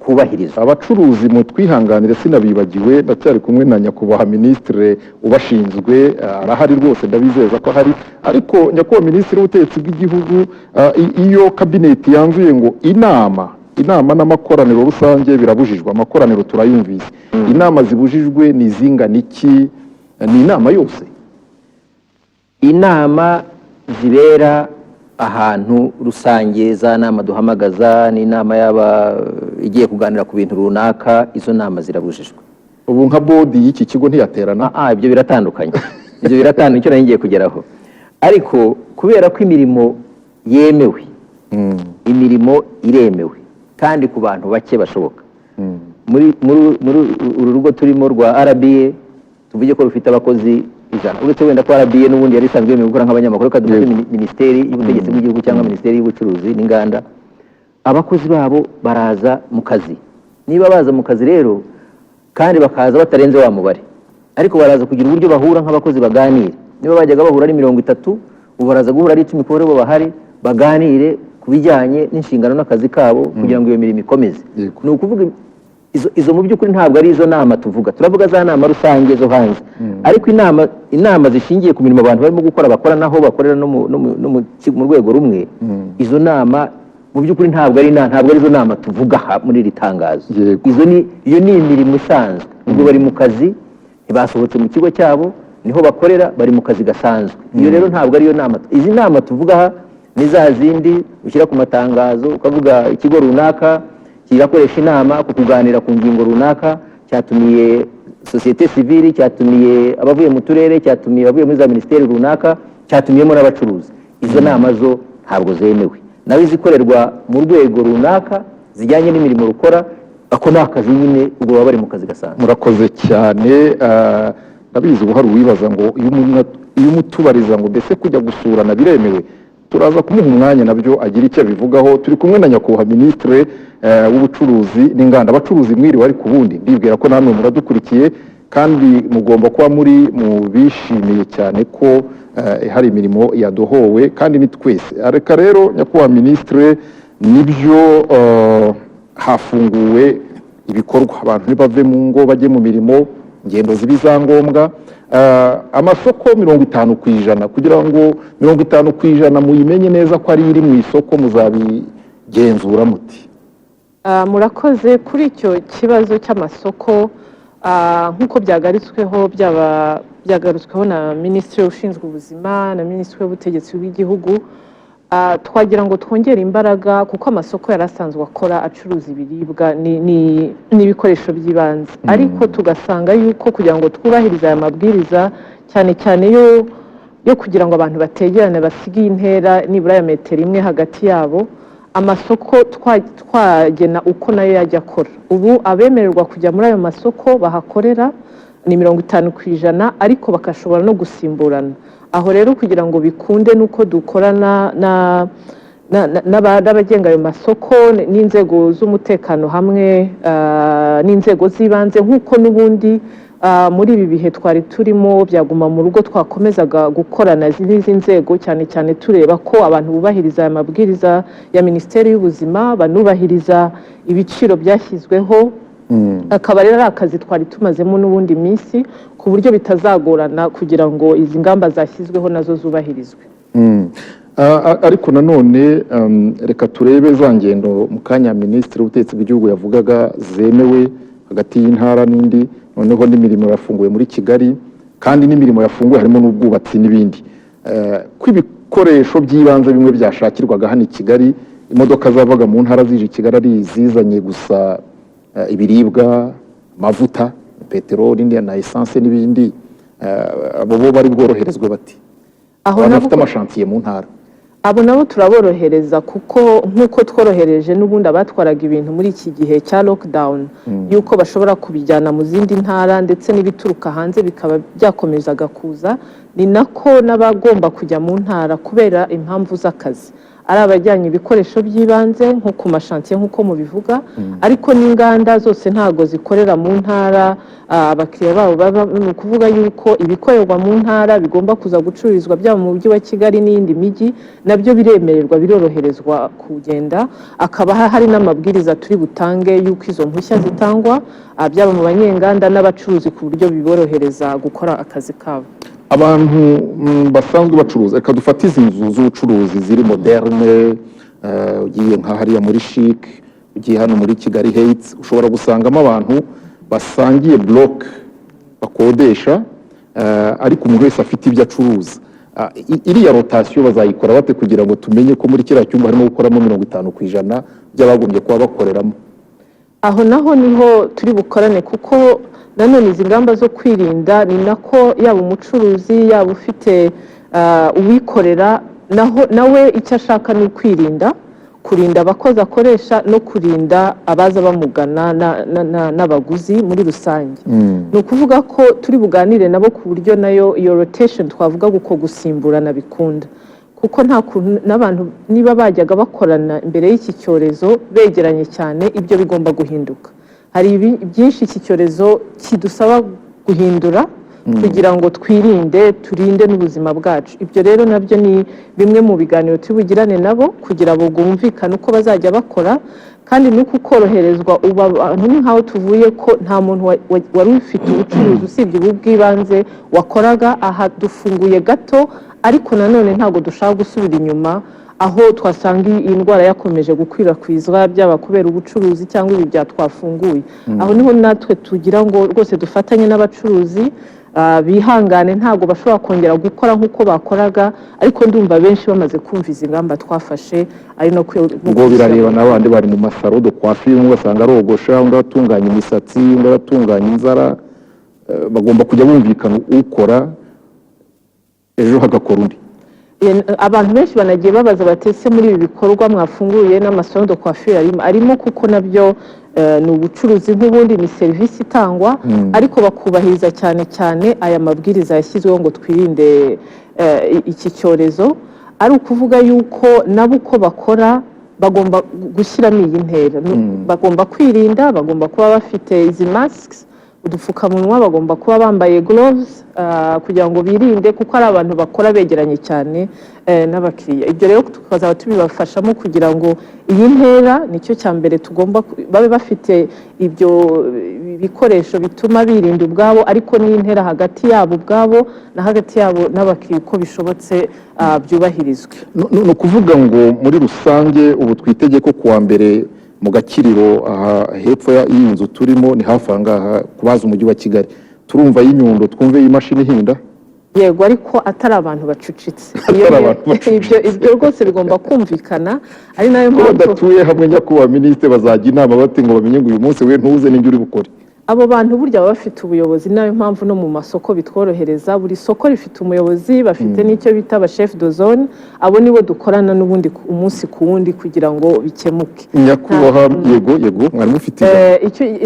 kubahirizwa. Abacuruzi mu twihanganire, sinabibagiwe, ndacyari kumwe na nyakubahwa Minisitiri ubashinzwe, arahari rwose, ndabizeza ko hari. Ariko nyakubahwa Minisitiri w'ubutegetsi bw'igihugu, iyo kabineti yanzuye ngo inama n'amakoraniro rusange birabujijwe, amakoraniro turayumvise, inama zibujijwe ni zingana iki? Ni inama yose? Inama zibera ahantu rusange, za nama duhamagaza, ni inama yaba igiye kuganira ku bintu runaka, izo nama zirabujijwe. Ubu nka bodi y'iki kigo ntiyaterana? Ibyo biratandukanye. Ibyo biratandukanye, icyo ngiye kugeraho. Ariko kubera ko imirimo yemewe, imirimo iremewe kandi ku bantu bake bashoboka, muri uru rugo turimo rwa RBA, tuvuge ko rufite abakozi 100, uretse wenda ko RBA n'ubundi yari isanzwe yemewe gukora nk'abanyamakuru, kandi dufite minisiteri y'ubutegetsi bw'igihugu cyangwa minisiteri y'ubucuruzi n'inganda, abakozi babo baraza mu kazi. Niba baza mu kazi rero kandi bakaza batarenze wa mubare, ariko baraza kugira uburyo bahura nk'abakozi baganire. Niba bajyaga bahura ari 30, ubu baraza guhura ari 10 kuko bo bahari, baganire ku bijyanye n'inshingano n'akazi kabo kugira ngo iyo mirimo ikomeze. Ni ukuvuga izo mu by'ukuri ntabwo ari izo nama tuvuga, turavuga za nama rusange zo hanze. Ariko inama zishingiye ku mirimo abantu barimo gukora, bakora naho bakorera no mu rwego rumwe, izo nama mu by'ukuri ntabwo ari izo nama tuvuga muri iri tangazo. Iyo ni imirimo isanzwe, ubwo bari mu kazi, ntibasohotse mu kigo cyabo, niho bakorera, bari mu kazi gasanzwe. Iyo rero ntabwo ariyo nama. Izi nama tuvuga aha ni za zindi ushyira ku matangazo, ukavuga ikigo runaka kirakoresha inama ku kuganira ku ngingo runaka, cyatumiye sosiyete sivili, cyatumiye abavuye mu turere, cyatumiye abavuye muri za minisiteri runaka, cyatumiyemo n'abacuruzi. Izo nama zo ntabwo zemewe. Nawe izikorerwa mu rwego runaka zijyanye n'imirimo rukora, ako ni akazi nyine, ubwo baba bari mu kazi gasanzwe. Murakoze cyane. Ndabizi ubu hari uwibaza ngo iyo umutubariza ngo mbese kujya gusurana biremewe, turaza kumuha umwanya nabyo agira icyo abivugaho. Turi kumwe na nyakubahwa Minisitiri w'ubucuruzi n'inganda. Abacuruzi mwiriwe, ariko ubundi ndibwira ko namwe muradukurikiye kandi mugomba kuba muri mu bishimiye cyane ko hari imirimo yadohowe, kandi ni twese. Reka rero nyakubahwa Minisitiri, nibyo hafunguwe ibikorwa, abantu ntibave mu ngo bajye mu mirimo, ingendo ziba izangombwa. Amasoko 50% kugira ngo 50% muyimenye neza ko ari iri mu isoko, muzabigenzura muti? Murakoze. Kuri icyo kibazo cy'amasoko, nk'uko byagarutsweho na Minisitiri ushinzwe ubuzima na Minisitiri w'ubutegetsi bw'igihugu, twagira ngo twongere imbaraga, kuko amasoko yari asanzwe akora acuruza ibiribwa n'ibikoresho by'ibanze, ariko tugasanga yuko kugira ngo twubahirize aya mabwiriza, cyane cyane yo kugira ngo abantu bategerane, basigaye intera nibura ya metero 1 hagati yabo, amasoko twagena uko nayo yajya akora. Ubu abemererwa kujya muri ayo masoko bahakorera ni 50%, ariko bakashobora no gusimburana. aho rero kugira ngo bikunde nuko dukorana n'abagenga ayo masoko n'inzego z'umutekano hamwe n'inzego z'ibanze nk'uko n'ubundi muri ibi bihe twari turimo byaguma mu rugo twakomezaga gukorana n'izi nzego cyane cyane tureba ko abantu bubahiriza aya mabwiriza ya Minisiteri y'Ubuzima banubahiriza ibiciro byashyizweho akaba rero ari akazi twari tumazemo n'ubundi minsi ku buryo bitazagorana kugira ngo izi ngamba zashyizweho nazo zubahirizwe. Ariko nanone reka turebe za ngendo mu kanya Minisitiri w'Ubutegetsi bw'igihugu yavugaga zemewe hagati y'intara n'indi, noneho n'imirimo yafunguwe muri Kigali kandi n'imirimo yafunguwe harimo n'ubwubatsi n'ibindi, ko ibikoresho by'ibanze bimwe byashakirwaga hano i Kigali, imodoka zavaga mu ntara zije i Kigali ari zizanye gusa ibiribwa, amavuta, peteroli na essence n'ibindi, abo bo bari bworoherezwe bati abantu bafite amashantiye mu ntara? Abo nabo turaborohereza kuko nk'uko tworohereje n'ubundi abatwaraga ibintu muri iki gihe cya lockdown yuko bashobora kubijyana mu zindi ntara ndetse n'ibituruka hanze bikaba byakomezaga kuza, ni nako n'abagomba kujya mu ntara kubera impamvu z'akazi ari abajyanye ibikoresho by'ibanze nko ku mashantiye nk'uko mubivuga, ariko n'inganda zose ntago zikorera mu ntara, abakiriya babo baba ni ukuvuga yuko ibikorerwa mu ntara bigomba kuza gucururizwa byaba mu mujyi wa Kigali n'iyindi mijyi nabyo biremererwa biroroherezwa kugenda. Akaba hari n'amabwiriza turi butange yuko izo mpushya zitangwa byaba mu banyenganda n'abacuruzi ku buryo biborohereza gukora akazi kabo. Abantu basanzwe bacuruza, reka dufate izi nzu z'ubucuruzi ziri moderne, ugiye nka hariya muri Chic, ugiye hano muri Kigali Heights, ushobora gusangamo abantu basangiye block bakodesha, ariko umuntu wese afite ibyo acuruza. Iriya rotation bazayikora bate kugira ngo tumenye ko muri kiriya cyumba harimo gukoramo 50% by'abagombye kuba bakoreramo? Aho naho niho turi bukorane kuko nanone izi ngamba zo kwirinda ni nako yaba umucuruzi yaba ufite uwikorera nawe icyo ashaka ni kurinda abakozi akoresha no kurinda abaza bamugana n'abaguzi muri rusange. Ni ukuvuga ko turi buganire nabo ku buryo nayo iyo rotation twavuga uko gusimburana bikunda, kuko nta kuntu n'abantu niba bajyaga bakorana imbere y'iki cyorezo begeranye cyane, ibyo bigomba guhinduka. Hari byinshi iki cyorezo kidusaba guhindura kugira ngo turinde n'ubuzima bwacu. Ibyo rero nabyo ni bimwe mu biganiro tubugirane nabo kugira ngo bumvikane uko bazajya bakora, kandi nuko koroherezwa uba abantu ni nkaho tuvuye ko nta muntu wari ufite ubucuruzi usibye ubu bw'ibanze wakoraga. Aha dufunguye gato, ariko nanone ntabwo dushaka gusubira inyuma aho twasanga iyi ndwara yakomeje gukwirakwizwa byaba kubera ubucuruzi cyangwa ibi byatwafunguye. Aho niho natwe tugira ngo rwose dufatanye n'abacuruzi bihangane, ntabwo bashobora kongera gukora nk'uko bakoraga, ariko ndumva benshi bamaze kumva izi ngamba twafashe. Ari no ngo birareba n'abandi bari mu masaro de coiffure, ugasanga arogosha, undi atunganya imisatsi, undi atunganya inzara, bagomba kujya bumvikana ukora ejo hagakora undi. Abantu benshi banagiye babaza batese muri ibi bikorwa mwafunguye n'amasaro de coiffure arimo kuko nabyo ni ubucuruzi nk'ubundi, ni serivisi itangwa, ariko bakubahiriza cyane cyane aya mabwiriza yashyizweho ngo twirinde iki cyorezo. Ari ukuvuga yuko nabo uko bakora bagomba gushyiramo iyi ntera, bagomba kwirinda, bagomba kuba bafite izi masks, udupfukamunwa, bagomba kuba bambaye gloves kugira ngo birinde, kuko ari abantu bakora begeranye cyane n'abakiriya. Ibyo rero tukazaba tubibafashamo kugira ngo iyi ntera nicyo cya mbere tugomba babe bafite ibyo bikoresho bituma birinda ubwabo, ariko n'intera hagati yabo ubwabo na hagati yabo n'abakiriya uko bishobotse byubahirizwe. Ni ukuvuga ngo muri rusange ubu twitegeko kuwa mbere mu Gakiriro hepfo y'inzu turimo ni hafi ahangaha kubaza umujyi wa Kigali, turumva y'inyundo twumve y'imashini ihinda. Yego, ariko atari abantu bacucitse. Ibyo rwose bigomba kumvikana, ari nayo mpamvu badatuye hamwe nyakubahwa Minisitiri bazajya inama bate ngo bamenye ngo uyu munsi we ntuze n'ibyo uri bukore. abo bantu burya baba bafite ubuyobozi, nayo mpamvu no mu masoko bitworohereza, buri soko rifite umuyobozi, bafite n'icyo bita aba chef de zone, abo nibo dukorana n'ubundi umunsi ku wundi kugira ngo bikemuke. Nyakubahwa yego mwari mufite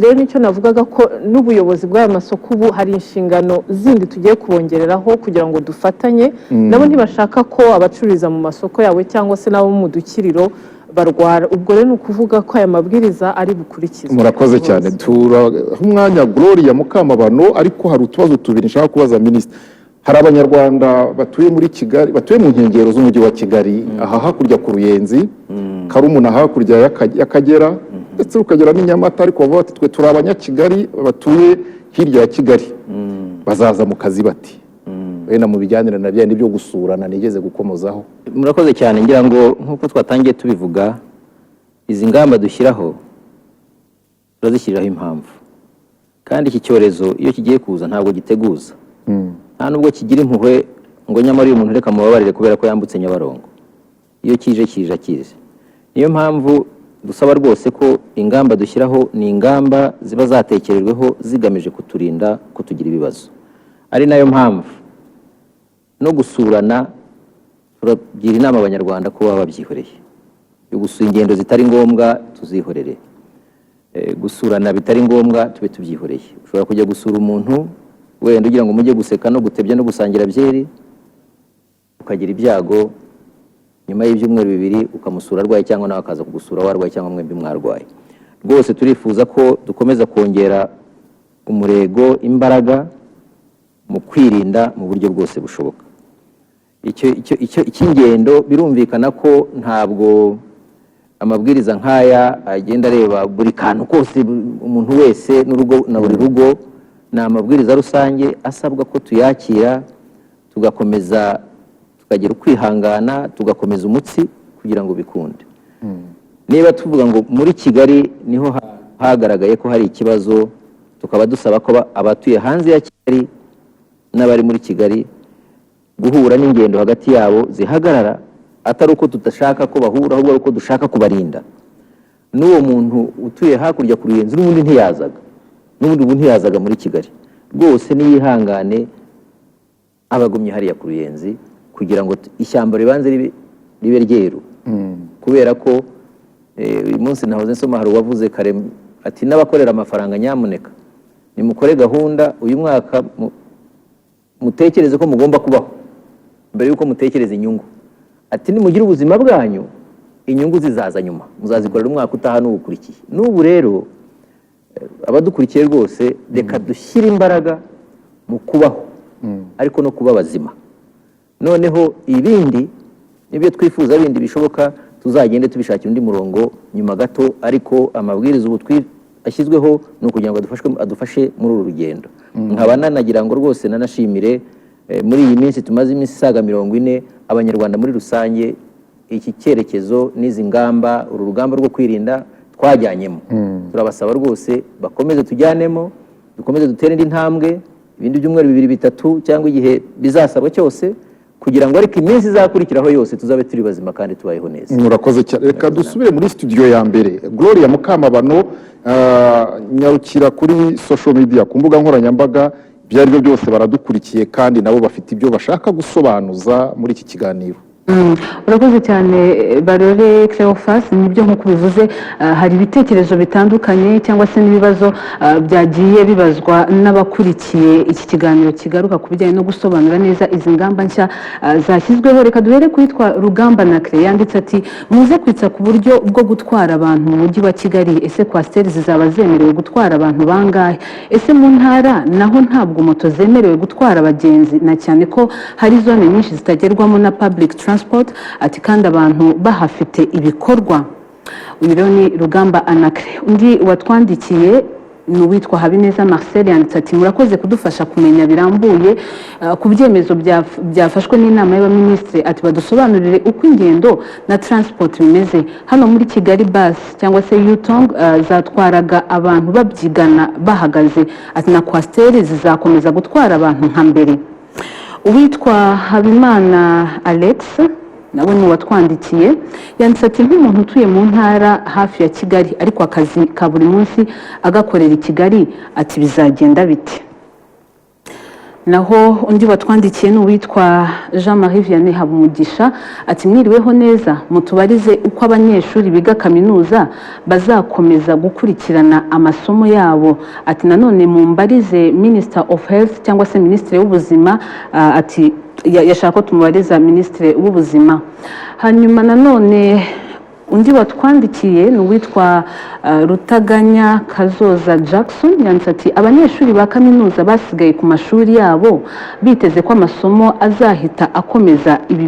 rero nicyo navugaga ko n'ubuyobozi bw'aya masoko ubu hari inshingano zindi tugiye kubongereraho kugira ngo dufatanye, nabo ntibashaka ko abacururiza mu masoko yawe cyangwa se nabo mu dukiriro barwara, ubwo rero ni ukuvuga ko aya mabwiriza ari bukurikizwe. Murakoze cyane, turaha umwanya Gloria Mukamabano, ariko hari utubazo tubiri nshaka kubaza minisitiri. Hari abanyarwanda batuye muri Kigali, batuye mu nkengero z'umujyi wa Kigali, aha hakurya ku Ruyenzi, Karumuna hakurya y'Akagera, ndetse ukagera n'i Nyamata, ariko bavuga bati twe turi abanyakigali batuye hirya ya Kigali, bazaza mu kazi bati wenda mu bijyanira na byandi byo gusurana nigeze gukomozaho. Murakoze cyane, ngira ngo nk'uko twatangiye tubivuga, izi ngamba dushyiraho turazishyiriraho impamvu, kandi iki cyorezo iyo kigiye kuza ntabwo giteguza, nta nubwo kigira impuhwe ngo nyamara uyu muntu reka mubabarire kubera ko yambutse Nyabarongo. Iyo kije akize. Niyo mpamvu dusaba rwose ko ingamba dushyiraho ni ingamba ziba zatekerejweho zigamije kuturinda kutugira ibibazo. Ari nayo mpamvu no gusurana turagira inama abanyarwanda ko baba babyihoreye. Gusura ingendo zitari ngombwa tuzihorere, gusurana bitari ngombwa tube tubyihoreye. Ushobora kujya gusura umuntu wenda ugira ngo mujye guseka no gutebya no gusangira byeri, ukagira ibyago nyuma y'ibyumweru 2 ukamusura arwaye cyangwa nawe akaza kugusura warwaye cyangwa mwembi mwarwaye. Rwose turifuza ko dukomeza kongera umurego, imbaraga mu kwirinda mu buryo bwose bushoboka. Icy'ingendo birumvikana ko ntabwo amabwiriza nk'aya agenda areba buri kantu kose umuntu wese n'urugo na buri rugo, ni amabwiriza rusange asabwa ko tuyakira tugakomeza tukagira ukwihangana, tugakomeza umutsi kugira ngo bikunde. Niba tuvuga ngo muri Kigali niho hagaragaye ko hari ikibazo, tukaba dusaba ko abatuye hanze ya Kigali n'abari muri Kigali guhura n'ingendo hagati yabo zihagarara, atari uko tudashaka ko bahura, ahubwo uko dushaka kubarinda. N'uwo muntu utuye hakurya ku Ruyenzi n'ubundi ntiyazaga, n'ubundi ubu ntiyazaga muri Kigali. Rwose niyihangane abagumye hariya ku Ruyenzi kugira ngo ishyamba ribanze ribe ryeru, kubera ko uyu munsi nahoze nsoma hari uwavuze kare ati n'abakorera amafaranga nyamuneka nimukore gahunda uyu mwaka mutekereze ko mugomba kubaho mbere yuko mutekereza inyungu. Ati nimugire ubuzima bwanyu, inyungu zizaza nyuma, muzazikorera umwaka utaha n'ubukurikiye. N'ubu rero abadukurikiye rwose reka dushyire imbaraga mu kubaho, ariko no kuba bazima. Noneho ibindi nibyo twifuza bindi bishoboka tuzagende tubishakira undi murongo nyuma gato, ariko amabwiriza ubu ashyizweho ni ukugira ngo adufashe muri uru rugendo. Nkaba nanagira ngo rwose nanashimire muri iyi minsi tumaze iminsi isaga 40 abanyarwanda muri rusange iki cyerekezo n'izi ngamba, uru rugamba rwo kwirinda twajyanyemo. Turabasaba rwose bakomeze tujyanemo, dukomeze dutere indi ntambwe, ibindi byumweru 2-3 cyangwa igihe bizasaba cyose, kugira ngo ariko iminsi izakurikiraho yose tuzabe turi bazima kandi tubayeho neza. Murakoze cyane. Reka dusubire muri studio ya mbere. Gloria Mukamabano, nyarukira kuri social media, ku mbuga nkoranyambaga, ibyo ari byo byose baradukurikiye kandi nabo bafite ibyo bashaka gusobanuza muri iki kiganiro. Urakoze cyane Barore Cleophas. Nibyo nk'uko bivuze, hari ibitekerezo bitandukanye cyangwa se n'ibibazo byagiye bibazwa n'abakurikiye iki kiganiro kigaruka ku bijyanye no gusobanura neza izi ngamba nshya zashyizweho. Reka duhere kwitwa Rugamba Nacre, yanditse ati muze kwitsa ku buryo bwo gutwara abantu mu mujyi wa Kigali. Ese kwasiteri zizaba zemerewe gutwara abantu bangahe? Ese mu ntara naho ntabwo moto zemerewe gutwara abagenzi, na cyane ko hari zone nyinshi zitagerwamo na public transport? Ati kandi abantu bahafite ibikorwa. Uyu rero ni Rugamba Anacre. Undi watwandikiye ni uwitwa Habineza Marcel, yanditse ati murakoze kudufasha kumenya birambuye ku byemezo byafashwe n'inama y'abaminisitiri. Ati badusobanurire uko ingendo na transport bimeze hano muri Kigali. Bus cyangwa se Yutong zatwaraga abantu babyigana bahagaze. Ati na kwasiteri zizakomeza gutwara abantu nka mbere. Uwitwa Habimana Alex nawe ni uwatwandikiye yanditse ati nk'umuntu utuye mu ntara hafi ya Kigali ariko akazi ka buri munsi agakorera i Kigali ati bizagenda bite. Naho undi watwandikiye ni uwitwa Jean-Marie Vianney Habumugisha ati mwiriweho neza mutubarize uko abanyeshuri biga kaminuza bazakomeza gukurikirana amasomo yabo. Ati nanone mumbarize Minister of Health cyangwa se Minisitiri w'ubuzima, ati yashaka ko tumubariza Minisitiri w'ubuzima. Hanyuma nanone undi watwandikiye ni uwitwa Rutaganya Kazoza Jackson yanditse ati abanyeshuri ba kaminuza basigaye ku mashuri yabo biteze ko amasomo azahita akomeza ibi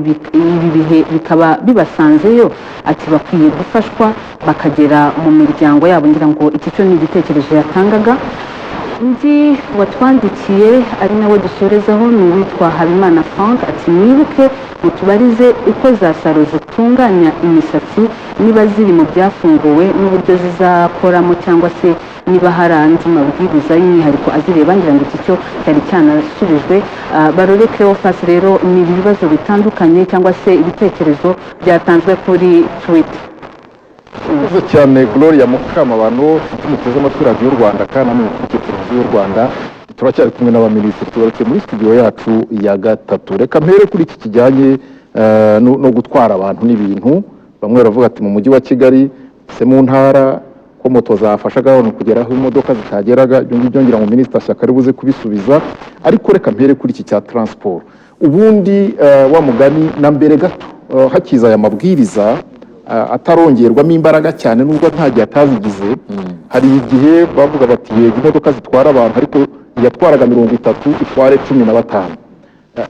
bihe bikaba bibasanzeyo, ati bakwiye gufashwa bakagera mu miryango yabo. Ngira ngo iki cyo ni igitekerezo yatangaga. Undi watwandikiye ari nawe dusorezaho ni uwitwa Habimana Frank ati mwibuke mutubarize uko za salo zitunganya imisatsi niba ziri mu byafunguwe n'uburyo zizakoramo cyangwa se niba hari andi mabwiriza y'umwihariko azireba. Ngira ngo iki cyo cyari cyanasubijwe. Barore Cleophas rero ni ibibazo bitandukanye cyangwa se ibitekerezo byatanzwe kuri Twitter. Murakoze cyane Gloria Mukama, abantu muteze amatwi radiyo y'u Rwanda kandi namwe mukurikiye televiziyo y'u Rwanda. Turacyari kumwe n'abaminisitiri, tugarukiye muri studio yacu ya gatatu. Reka mpere kuri iki kijyanye no gutwara abantu n'ibintu. Bamwe baravuga ati mu mujyi wa Kigali se mu ntara ko moto zafashaga abantu kugeraho imodoka zitageraga. Ibyo ngibyo ngira ngo Minisitiri Shyaka ari buze kubisubiza, ariko reka mpere kuri iki cya transport. Ubundi wa mugani na mbere gato hakiza aya mabwiriza atarongerwamo imbaraga cyane nubwo nta gihe atazigize. Hari igihe bavuga bati yego imodoka zitwara abantu ariko yatwaraga 30 itware 15.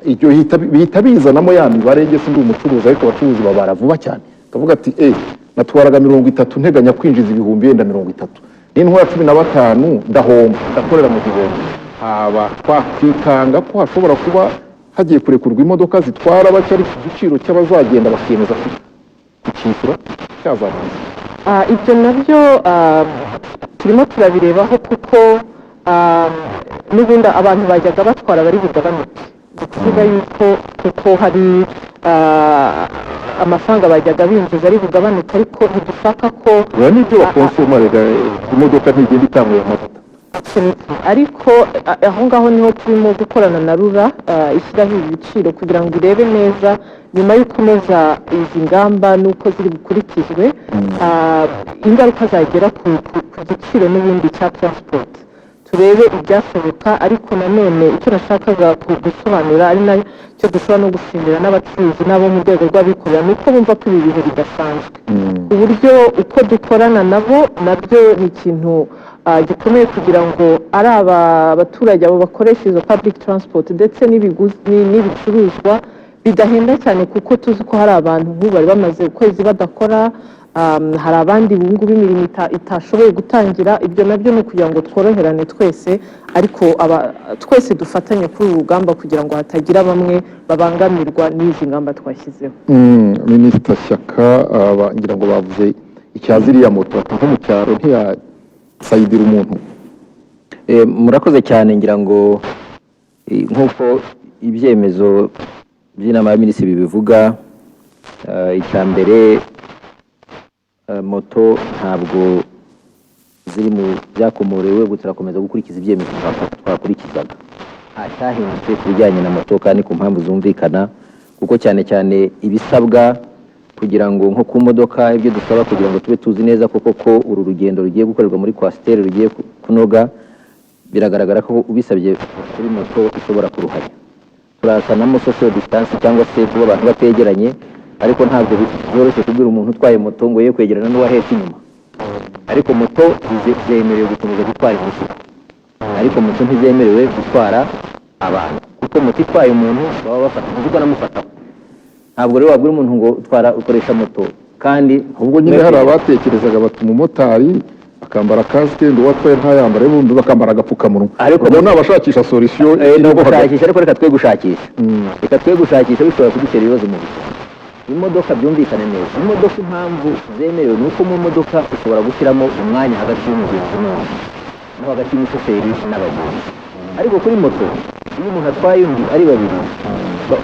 Ibyo bihita bizanamo ya mibare nge sindi umucuruzi ariko abacuruzi babara vuba cyane, kavuga ati natwaraga 30 nteganya kwinjiza ibihumbi yenda 30, n'intwara 15 ndahomba ndakorera mu gihombo. Haba twakwikanga ko hashobora kuba hagiye kurekurwa imodoka zitwara bake ari ku giciro cy'abazagenda bakemeza kucyishyura cyazamuka. Ibyo nabyo turimo turabirebaho kuko n'ubundi abantu bajyaga batwara bari bugabanuke, kuvuga yuko kuko hari amafaranga bajyaga binjiza ari bugabanuke, ariko ntidushaka ko n'ibyo bakonsoma rega imodoka ntigenda itanga ayo mavuta. Ariko aho ngaho niho turimo gukorana na RURA ishyiraho ibiciro kugira ngo irebe neza nyuma yo kunoza izi ngamba n'uko ziri bukurikizwe ingaruka zagera ku giciro n'ibindi cya transport. Turebe ibyashoboka, ariko nanone icyo nashakaga gusobanura ari nacyo dushobora no gushimira n'abacuruzi n'abo mu rwego rw'abikorera ni uko bumva ko ibi bihe bidasanzwe. Uburyo uko dukorana nabo nabyo ni ikintu gikomeye kugira ngo ari abaturage abo bakoresha izo public transport ndetse n'ibicuruzwa bidahenda cyane, kuko tuzi ko hari abantu nk'ubu bari bamaze ukwezi badakora, hari abandi bungubu imirimo itashoboye gutangira. Ibyo nabyo ni ukugira ngo tworoherane twese, ariko twese dufatanye kuri uru rugamba kugira ngo hatagira bamwe babangamirwa n'izi ngamba twashyizeho. Minisitiri Shyaka ngira ngo bavuze icyaziriya moto nko mu cyaro ntiyasayidira umuntu. Murakoze cyane. Ngira ngo nk'uko ibyemezo by'inama y'abaminisitiri bibivuga, icya mbere moto ntabwo ziri mu byakomorewe turakomeza gukurikiza ibyemezo twakurikizaga. Cyahindutse ku bijyanye na moto kandi ku mpamvu zumvikana, kuko cyane cyane ibisabwa kugira ngo nko ku modoka ibyo dusaba kugira ngo tube tuzi neza koko ko uru rugendo rugiye gukorerwa muri kwasiteri rugiye kunoga, biragaragara ko ubisabye kuri moto ishobora kuruhanya. Turasanamo social distance cyangwa se kuba abantu bategeranye, ariko ntabwo byoroshye kubwira umuntu utwaye moto ngo ye kwegerana n'uwahetse inyuma. Ariko moto zemerewe gukomeza gutwara imizigo, ariko moto ntizemerewe gutwara abantu, kuko moto itwaye umuntu baba bafata umuzigo anamufataho. Ntabwo rero wabwira umuntu ngo utwara ukoresha moto kandi ahubwo nyine hari abatekerezaga bati umumotari akambara kasike ndi watwaye ntayambare bundi bakambara agapfukamunwa. Ariko n'abashakisha solution no gushakisha, ariko reka twe gushakisha bishobora kudutera ibibazo mu buzima. Imodoka byumvikane neza, imodoka impamvu zemerewe ni uko mu modoka ushobora gushyiramo umwanya hagati y'umugenzi n'undi no hagati y'umushoferi n'abagenzi. Ariko kuri moto iyo umuntu atwaye undi ari babiri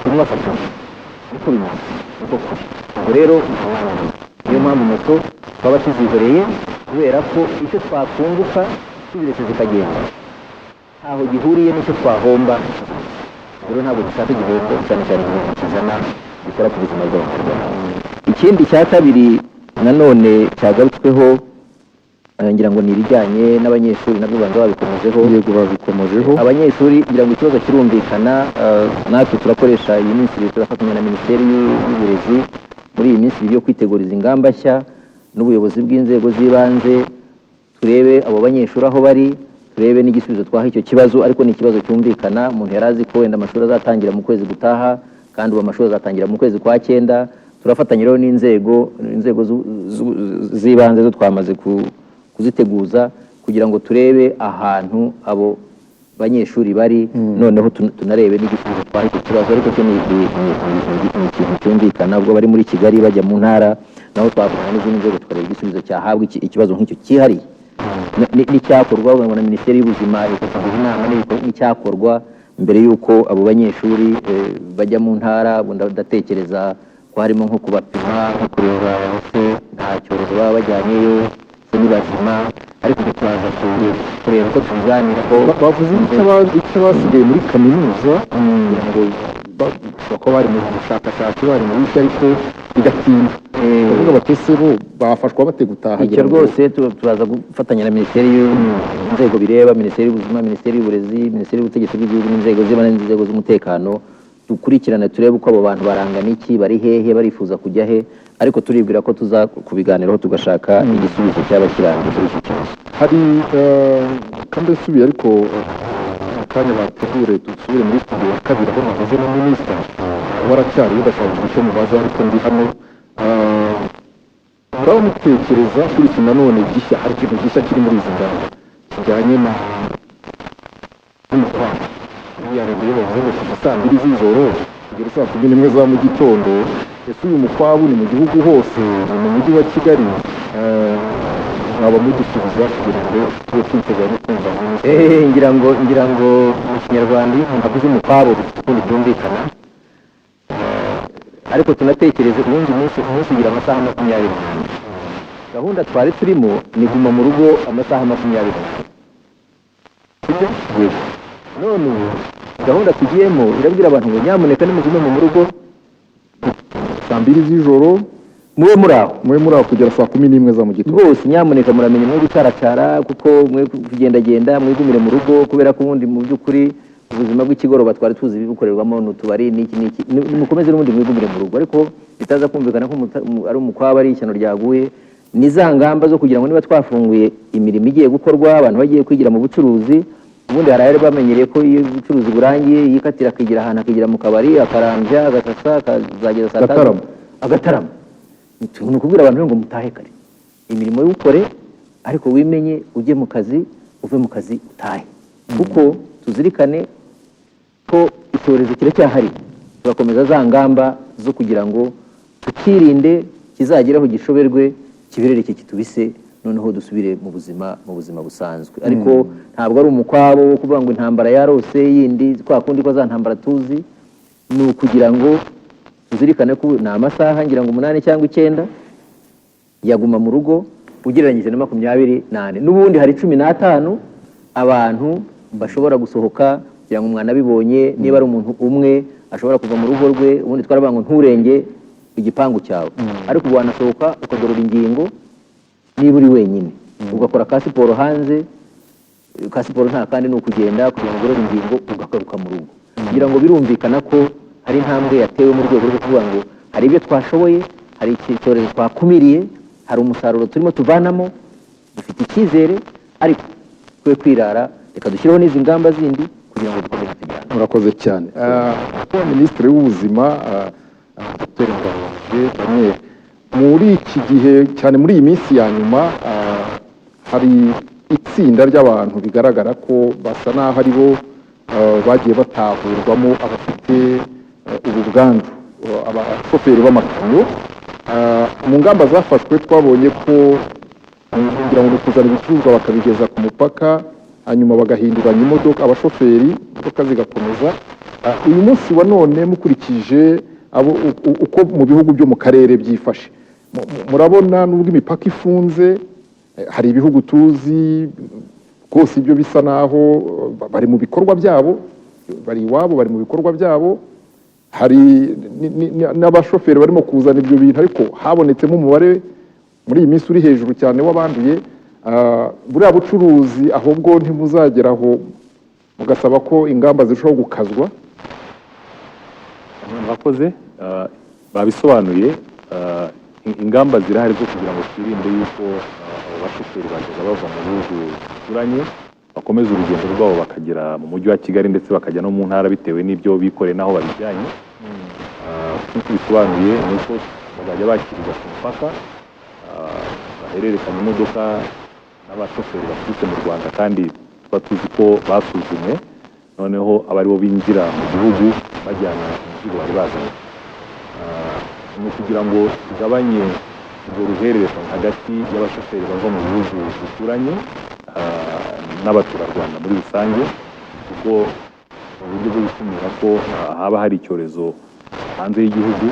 umwe afata, niko bimeze niko kuri ubwo rero niyo mpamvu moto twaba tuzihoreye kubera ko icyo twakunguka tubiretse zikagenda ntaho gihuriye n'icyo twahomba rero ntabwo dushaka igihombo cyane cyane ikintu kizana gikora ku buzima bw'abanyarwanda. Ikindi cya kabiri nanone cyagarutsweho ngira ngo ni ibijyanye n'abanyeshuri nabyo banza babikomejeho. Yego babikomejeho. Abanyeshuri ngira ngo ikibazo kirumvikana, natwe turakoresha iyi minsi turafatanya na Minisiteri y'Uburezi muri iyi minsi yo kwiteguriza ingamba nshya n'ubuyobozi bw'inzego z'ibanze, turebe abo banyeshuri aho bari, turebe n'igisubizo twaha icyo kibazo, ariko ni ikibazo cyumvikana. Umuntu yari azi ko wenda amashuri azatangira mu kwezi gutaha kandi ubu amashuri azatangira mu kwezi kwa 9. Turafatanya rero n'inzego z'ibanze zo twamaze kuziteguza kugira ngo turebe ahantu abo banyeshuri bari, noneho tunarebe n'igisubizo twaha icyo kibazo, ariko cyo ni ikintu cyumvikana. Ubwo bari muri Kigali bajya mu ntara, naho twavugana n'izindi nzego tukareba igisubizo cyahabwa ikibazo nk'icyo cyihariye n'icyakorwa na Minisiteri y'Ubuzima ikagira inama n'icyakorwa mbere y'uko abo banyeshuri bajya mu ntara. Ndatekereza ko harimo nko kubapima, nko kureba se nta cyorezo baba bajyanyeyo, se ni bazima, ariko turaza kureba ko tuganira ko bavuze icyo basigaye muri kaminuza kugira ngo bako bari mu bushakashatsi, bari mu bishya, ariko bidatinda kuvuga batese bo bafashwa bate gutaha. Icyo rwose turaza gufatanya na Minisiteri y'inzego bireba, Minisiteri y'Ubuzima, Minisiteri y'Uburezi, Minisiteri y'Ubutegetsi bw'Igihugu n'inzego z'ibanze n'inzego z'umutekano, dukurikirane turebe uko abo bantu barangana iki, bari hehe, barifuza kujya he, ariko turibwira ko tuza kubiganiraho tugashaka igisubizo cyaba kirambye kuri icyo kibazo. Hari kandi subiye ariko akanya bategure dusubire muri studio ya kabiri aho navuze na Minisitiri waracyari udashaka icyo mubaza, ariko ndi hano muraba mutekereza kuri iki nanone gishya, hari ikintu gishya kiri muri izi ngamba kijyanye n'umukwabu. Iya rero bavuze ngo kuva saa 2 z'ijoro kugera saa 11 za mu gitondo. Ese uyu mukwabu ni mu gihugu hose, ni mu mujyi wa Kigali? Mwaba mudusubiza kugira ngo tube twiteguye no kumva ngira ngo mu Kinyarwanda iyo umuntu avuze umukwabu ukundi byumvikana, ariko tunatekereze ubundi umunsi ugira amasaha 24. Gahunda twari turimo ni guma mu rugo amasaha 24. None gahunda tugiyemo irabwira abantu ngo nyamuneka nimugume mu rugo saa 2 z'ijoro, mube muri aho kugera saa 11 za mu gitondo. Rwose nyamuneka muramenye mwe gucaracara, kuko mwe kugendagenda, mwigumire mu rugo, kubera ko ubundi mu by'ukuri ubuzima bw'ikigoroba twari tuzi bibukorerwamo n'utubari n'iki mukomeze n'ubundi mwigumire mu rugo. Ariko bitaza kumvikana ko ari umukwaba, ari ishyano ryaguye. Ni za ngamba zo kugira ngo niba twafunguye imirimo igiye gukorwa, abantu bagiye kwigira mu bucuruzi, ubundi harayari bamenyereye ko iyo ubucuruzi burangiye yikatira akigira ahantu, akigira mu kabari, akarambya, agasasa, akazageza saa 5 agatarama. Ni ukubwira abantu ngo mutahe kare, imirimo y'ukore, ariko wimenye ujye mu kazi, uve mu kazi utahe, kuko tuzirikane ko icyorezo kiracyahari. Turakomeza za ngamba zo kugira ngo tukirinde kizageraho gishoberwe, kiberereke kitubise, noneho dusubire mu buzima busanzwe. Ariko ntabwo ari umukwabo wo kuvuga ngo intambara yarose yindi kwa kundi ko za ntambara tuzi. Ni ukugira ngo tuzirikane ko ni amasaha ngira ngo 8 cyangwa 9 yaguma mu rugo, ugereranyije na 28. N'ubundi hari 15 abantu bashobora gusohoka, kugira ngo umwana bibonye niba ari umuntu umwe ashobora kuva mu rugo rwe. Ubundi twaravuga ngo nturenge igipangu cyawe, ariko ubu wanasohoka ukagorora ingingo niba uri wenyine, ugakora ka siporo hanze. Ka siporo nta kandi ni ukugenda kugira ngo ugorore ingingo ugagaruka mu rugo. Kugira ngo birumvikana ko hari intambwe yatewe mu rwego rwo kuvuga ngo hari ibyo twashoboye, hari icyorezo twakumiriye, hari umusaruro turimo tuvanamo, dufite icyizere, ariko twe kwirara, reka dushyireho n'izi ngamba zindi kugira ngo dukomeze tujyane. Murakoze cyane. Minisitiri w'Ubuzima Dr. Ngarambe, muri iki gihe cyane muri iyi minsi ya nyuma hari itsinda ry'abantu bigaragara ko basa n'aho ari bo bagiye batahurwamo abafite ubu bwandu, abashoferi b'amakamyo. Mu ngamba zafashwe twabonye ko kugira ngo kuzana ibicuruzwa bakabigeza ku mupaka, hanyuma bagahinduranya imodoka, abashoferi imodoka zigakomeza. Uyu munsi wa none mukurikije uko mu bihugu byo mu karere byifashe. Murabona nubwo imipaka ifunze, hari ibihugu tuzi rwose ibyo bisa naho bari mu bikorwa byabo, bari iwabo bari mu bikorwa byabo, hari n'abashoferi barimo kuzana ibyo bintu, ariko habonetsemo umubare muri iyi minsi uri hejuru cyane w'abanduye. Buriya bucuruzi ahubwo ntimuzageraho mugasaba ko ingamba zirushaho gukazwa? Murakoze, babisobanuye. Ingamba zirahari zo kugira ngo twirinde yuko abo bashoferi bagenda bava mu bihugu bituranye bakomeza urugendo rwabo bakagera mu mujyi wa Kigali ndetse bakajya no mu ntara bitewe n'ibyo bikoreye n'aho babijyanye. Nk'uko bisobanuye ni uko bazajya bakirirwa ku mupaka, bahererekanya imodoka n'abashoferi baturutse mu Rwanda kandi tuba tuzi ko basuzumwe, noneho aba aribo binjira mu gihugu bajyana imizigo bari bazanye. Ni ukugira ngo tugabanye urwo ruhererekane hagati y'abashoferi bava mu bihugu bituranye n'abaturarwanda muri rusange, kuko mu buryo bwo gukumira ko haba hari icyorezo hanze y'igihugu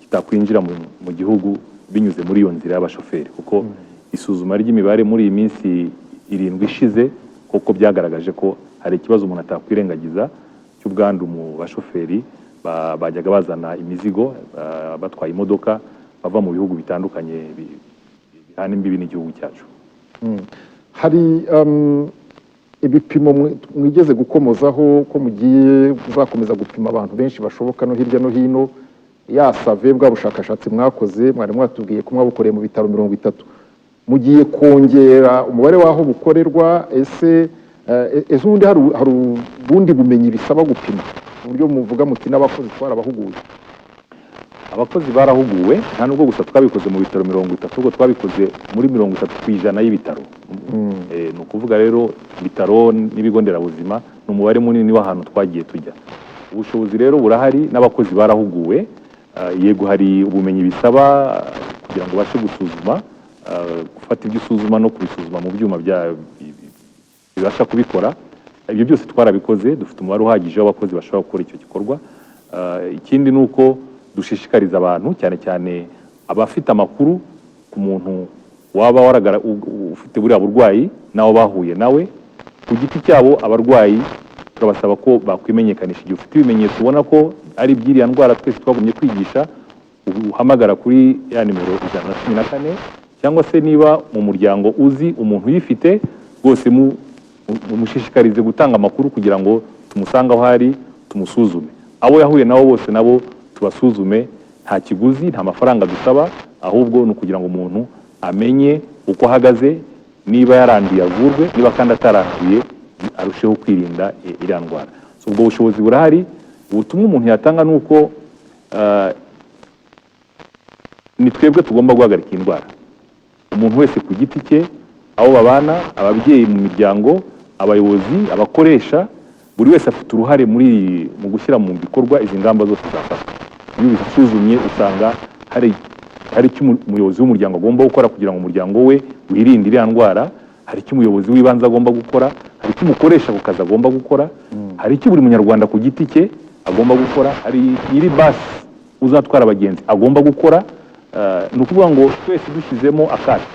kitakwinjira mu gihugu binyuze muri iyo nzira y'abashoferi. Kuko isuzuma ry'imibare muri iyi minsi 7 ishize koko byagaragaje ko hari ikibazo umuntu atakwirengagiza cy'ubwandu mu bashoferi bajyaga bazana imizigo batwaye imodoka bava mu bihugu bitandukanye bihana imbibi n'igihugu cyacu. Hari ibipimo mwigeze gukomozaho ko mugiye kuzakomeza gupima abantu benshi bashoboka no hirya no hino, ya save bwa bushakashatsi mwakoze mwari mwatubwiye ko mwabukoreye mu bitaro 30, mugiye kongera umubare waho bukorerwa? Ese ubundi hari ubundi bumenyi bisaba gupima uburyo muvuga muti n'abakozi twarabahuguye? Abakozi barahuguwe, nta nubwo gusa twabikoze mu bitaro 30, ubwo twabikoze muri 30% y'ibitaro. Ni ukuvuga rero ibitaro n'ibigo nderabuzima ni umubare munini w'ahantu twagiye tujya. Ubushobozi rero burahari n'abakozi barahuguwe. Yego hari ubumenyi bisaba kugira ngo bashe gusuzuma, gufata ibyo usuzuma no kubisuzuma mu byuma bibasha kubikora. Ibyo byose twarabikoze, dufite umubare uhagije w'abakozi bashobora gukora icyo gikorwa. Ikindi ni uko dushishikariza abantu cyane cyane abafite amakuru ku muntu waba ufite buriya burwayi nawo bahuye nawe ku giti cyabo. Abarwayi turabasaba ko bakwimenyekanisha igihe ufite ibimenyetso ubona ko ari iby'iriya ndwara twese twagumye kwigisha, uhamagara kuri ya nimero 114, cyangwa se niba mu muryango uzi umuntu uyifite rwose mushishikarize gutanga amakuru kugira ngo tumusange aho hari tumusuzume. Abo yahuye nabo bose nabo tubasuzume, nta kiguzi nta mafaranga dusaba, ahubwo ni ukugira ngo umuntu amenye uko ahagaze, niba yaranduye avurwe, niba kandi ataranduye arusheho kwirinda iriya ndwara. Ubwo bushobozi burahari. Ubutumwa umuntu yatanga ni uko ni twebwe tugomba guhagarika indwara, umuntu wese ku giti cye, abo babana, ababyeyi mu miryango, abayobozi, abakoresha, buri wese afite uruhare mu gushyira mu bikorwa izi ngamba zose zafatwa. Iyo ubisuzumye usanga hari icyo umuyobozi w'umuryango agomba gukora kugira ngo umuryango we wirinde iriya ndwara, hari icyo umuyobozi w'ibanze agomba gukora, hari icyo umukoresha ku kazi agomba gukora, hari icyo buri munyarwanda ku giti cye agomba gukora, hari nyiri basi uzatwara abagenzi agomba gukora. Ni ukuvuga ngo twese dushyizemo akato,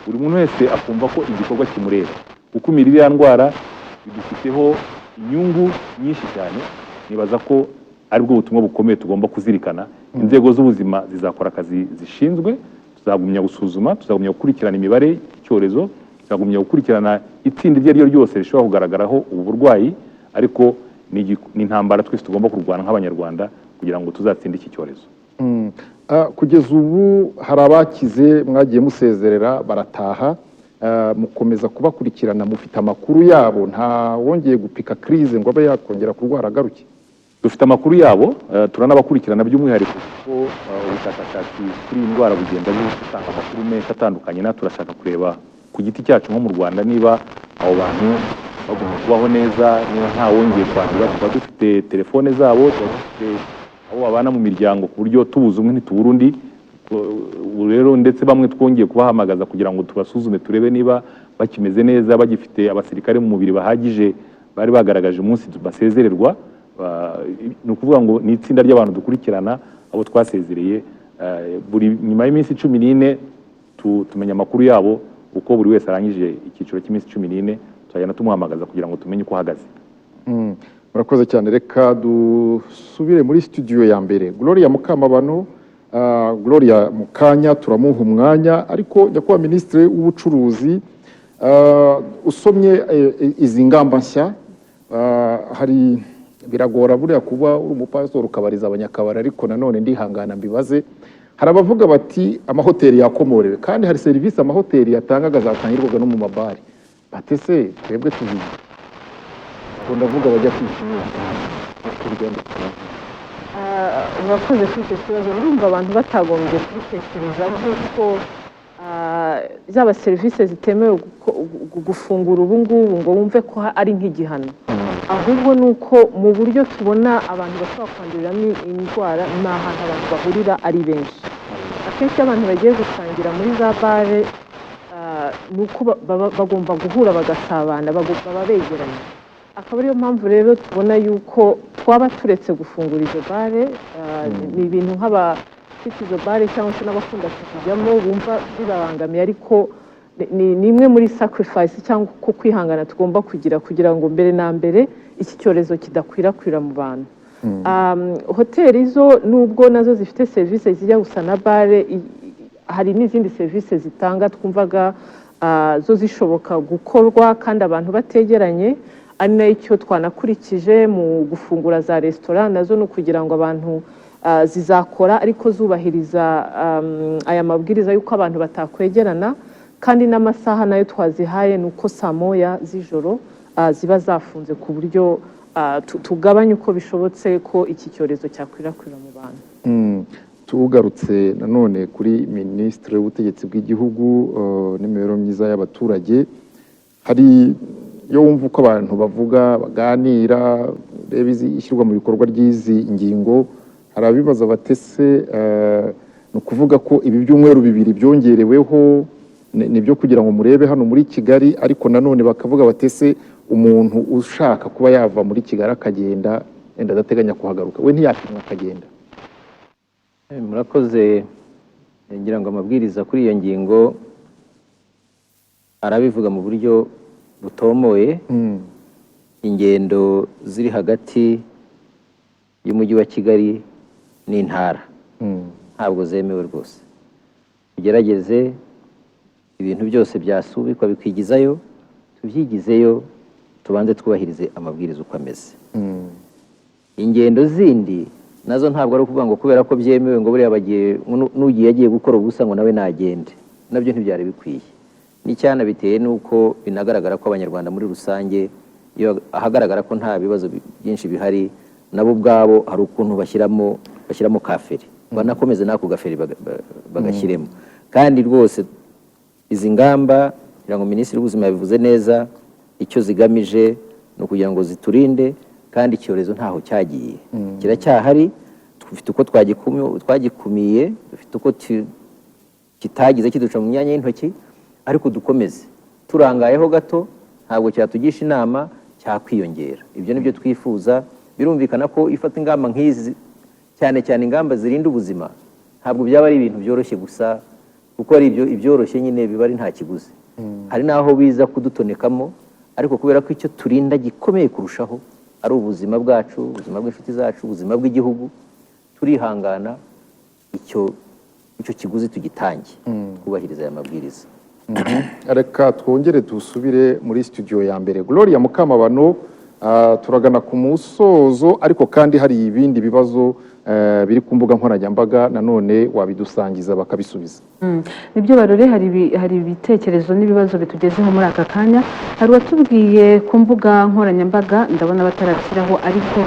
buri muntu wese akumva ko igikorwa kimureba. Gukumira iriya ndwara bidufiteho inyungu nyinshi cyane. Nibaza ko aribwo butumwa bukomeye tugomba kuzirikana. Inzego z'ubuzima zizakora akazi zishinzwe, tuzagumya gusuzuma, tuzagumya gukurikirana imibare y'icyorezo, tuzagumya gukurikirana itsinda iryo ari ryo ryose rishobora kugaragaraho ubu burwayi, ariko ni intambara twese tugomba kurwana nk'abanyarwanda kugira ngo tuzatsinde iki cyorezo. Kugeza ubu hari abakize mwagiye musezerera barataha, mukomeza kubakurikirana, mufite amakuru yabo? Nta wongeye gupika crise ngo abe yakongera kurwara agaruke? Dufite amakuru yabo, turanabakurikirana by'umwihariko kuko ubushakashatsi kuri iyi ndwara bugenda butanga amakuru menshi atandukanye, na turashaka kureba ku giti cyacu nko mu Rwanda niba abo bantu bagomba kubaho neza, niba nta wongeye kwandura. Tuba dufite telefone zabo, tuba dufite abo babana mu miryango ku buryo tubuze umwe ntitubura undi. Rero ndetse bamwe twongeye kubahamagaza kugira ngo tubasuzume turebe niba bakimeze neza, bagifite abasirikare mu mubiri bahagije bari bagaragaje umunsi basezererwa. Ni ukuvuga ngo ni itsinda ry'abantu dukurikirana abo twasezereye buri nyuma y'iminsi 14 tumenya amakuru yabo uko buri wese arangije icyiciro cy'iminsi 14 tuzagenda tumuhamagaza kugira ngo tumenye uko ahagaze. Murakoze cyane, reka dusubire muri studio ya mbere. Gloria Mukamabano, Gloria Mukanya turamuha umwanya, ariko nyakubahwa Minisitiri w'Ubucuruzi, usomye izi ngamba nshya, hari biragora buriya kuba uri umupasitoro ukabariza abanyakabari, ariko nanone ndihangana mbibaze, hari abavuga bati amahoteli yakomorewe kandi hari serivisi amahoteli yatangaga zatangirwaga no mu mabari, batese twebwe tubizi ndavuga bajya kwishyura urakoze kuri icyo kibazo. Urumva abantu batagombye kubitekereza nk'uko zaba serivisi zitemewe gufungura ubu ngubu ngo wumve ko ari nk'igihano, ahubwo ni uko mu buryo tubona abantu bashobora kwanduriramo indwara ni ahantu abantu bahurira ari benshi. Akenshi iyo abantu bagiye gusangira muri za bare ni uko bagomba guhura bagasabana, baba begeranye. Akaba ariyo mpamvu rero tubona yuko twaba turetse gufungura izo bare, ni ibintu nk'abafite izo bare cyangwa se n'abakunda kujyamo bumva bibabangamiye, ariko ni imwe muri sacrifice cyangwa ko kwihangana tugomba kugira ngo mbere na mbere iki cyorezo kidakwirakwira mu bantu. Hoteli zo nubwo nazo zifite serivisi zijya gusa na bare, hari n'izindi serivisi zitanga twumvaga zo zishoboka gukorwa kandi abantu bategeranye, ari nacyo twanakurikije mu gufungura za resitora, nazo ni ukugira ngo abantu zizakora ariko zubahiriza aya mabwiriza y'uko abantu batakwegerana, kandi n'amasaha nayo twazihaye ni uko saa moya z'ijoro ziba zafunze ku buryo tugabanya uko bishobotse ko iki cyorezo cyakwirakwira mu bantu. Tugarutse nanone kuri Minisitiri w'Ubutegetsi bw'Igihugu n'imibereho myiza y'abaturage, hari iyo wumva uko abantu bavuga baganira reba ishyirwa mu bikorwa ry'izi ngingo, hari abibaza batese ni ukuvuga ko ibi byumweru 2 byongereweho nibyo kugira ngo murebe hano muri Kigali, ariko nanone bakavuga batese umuntu ushaka kuba yava muri Kigali akagenda enda adateganya kuhagaruka we ntiyapimwa akagenda. Murakoze, ngira ngo amabwiriza kuri iyo ngingo arabivuga mu buryo butomoye. Ingendo ziri hagati y'umujyi wa Kigali n'intara ntabwo zemewe rwose. Tugerageze ibintu byose byasubikwa bikigizayo, tubyigizeyo, tubanze twubahirize amabwiriza uko ameze. Ingendo zindi nazo ntabwo ari ukuvuga ngo kubera ko byemewe ngo buriya bagiye n'ugiye yagiye gukora ubusa ngo nawe nagende, nabyo ntibyari bikwiye. N'icyana biteye nuko binagaragara ko abanyarwanda muri rusange iyo ahagaragara ko nta bibazo byinshi bihari, nabo ubwabo hari ukuntu bashyiramo kaferi, banakomeze n'ako gaferi bagashyiremo. Kandi rwose izi ngamba kugira ngo Minisitiri w'Ubuzima yabivuze neza, icyo zigamije ni ukugira ngo ziturinde, kandi icyorezo ntaho cyagiye, kiracyahari. Dufite uko twagikumiye, dufite uko kitagize kiduca mu myanya y'intoki, ariko dukomeze turangayeho gato ntabwo cyatugisha inama cyakwiyongera. Ibyo nibyo twifuza. Birumvikana ko ifata ingamba nk'izi, cyane cyane ingamba zirinda ubuzima, ntabwo byaba ari ibintu byoroshye gusa, kuko ari ibyoroshye nyine biba ari nta kiguzi. Hari naho biza kudutonekamo, ariko kubera ko icyo turinda gikomeye kurushaho ari ubuzima bwacu, ubuzima bw'inshuti zacu, ubuzima bw'igihugu, turihangana icyo kiguzi tugitange, twubahiriza aya mabwiriza. Reka twongere dusubire muri studio ya mbere. Gloria Mukamabano, turagana ku musozo, ariko kandi hari ibindi bibazo biri ku mbuga nkoranyambaga nanone wabidusangiza bakabisubiza. Nibyo Barore, hari ibitekerezo n'ibibazo bitugezeho muri aka kanya. Hari watubwiye ku mbuga nkoranyambaga, ndabona batarashyiraho ariko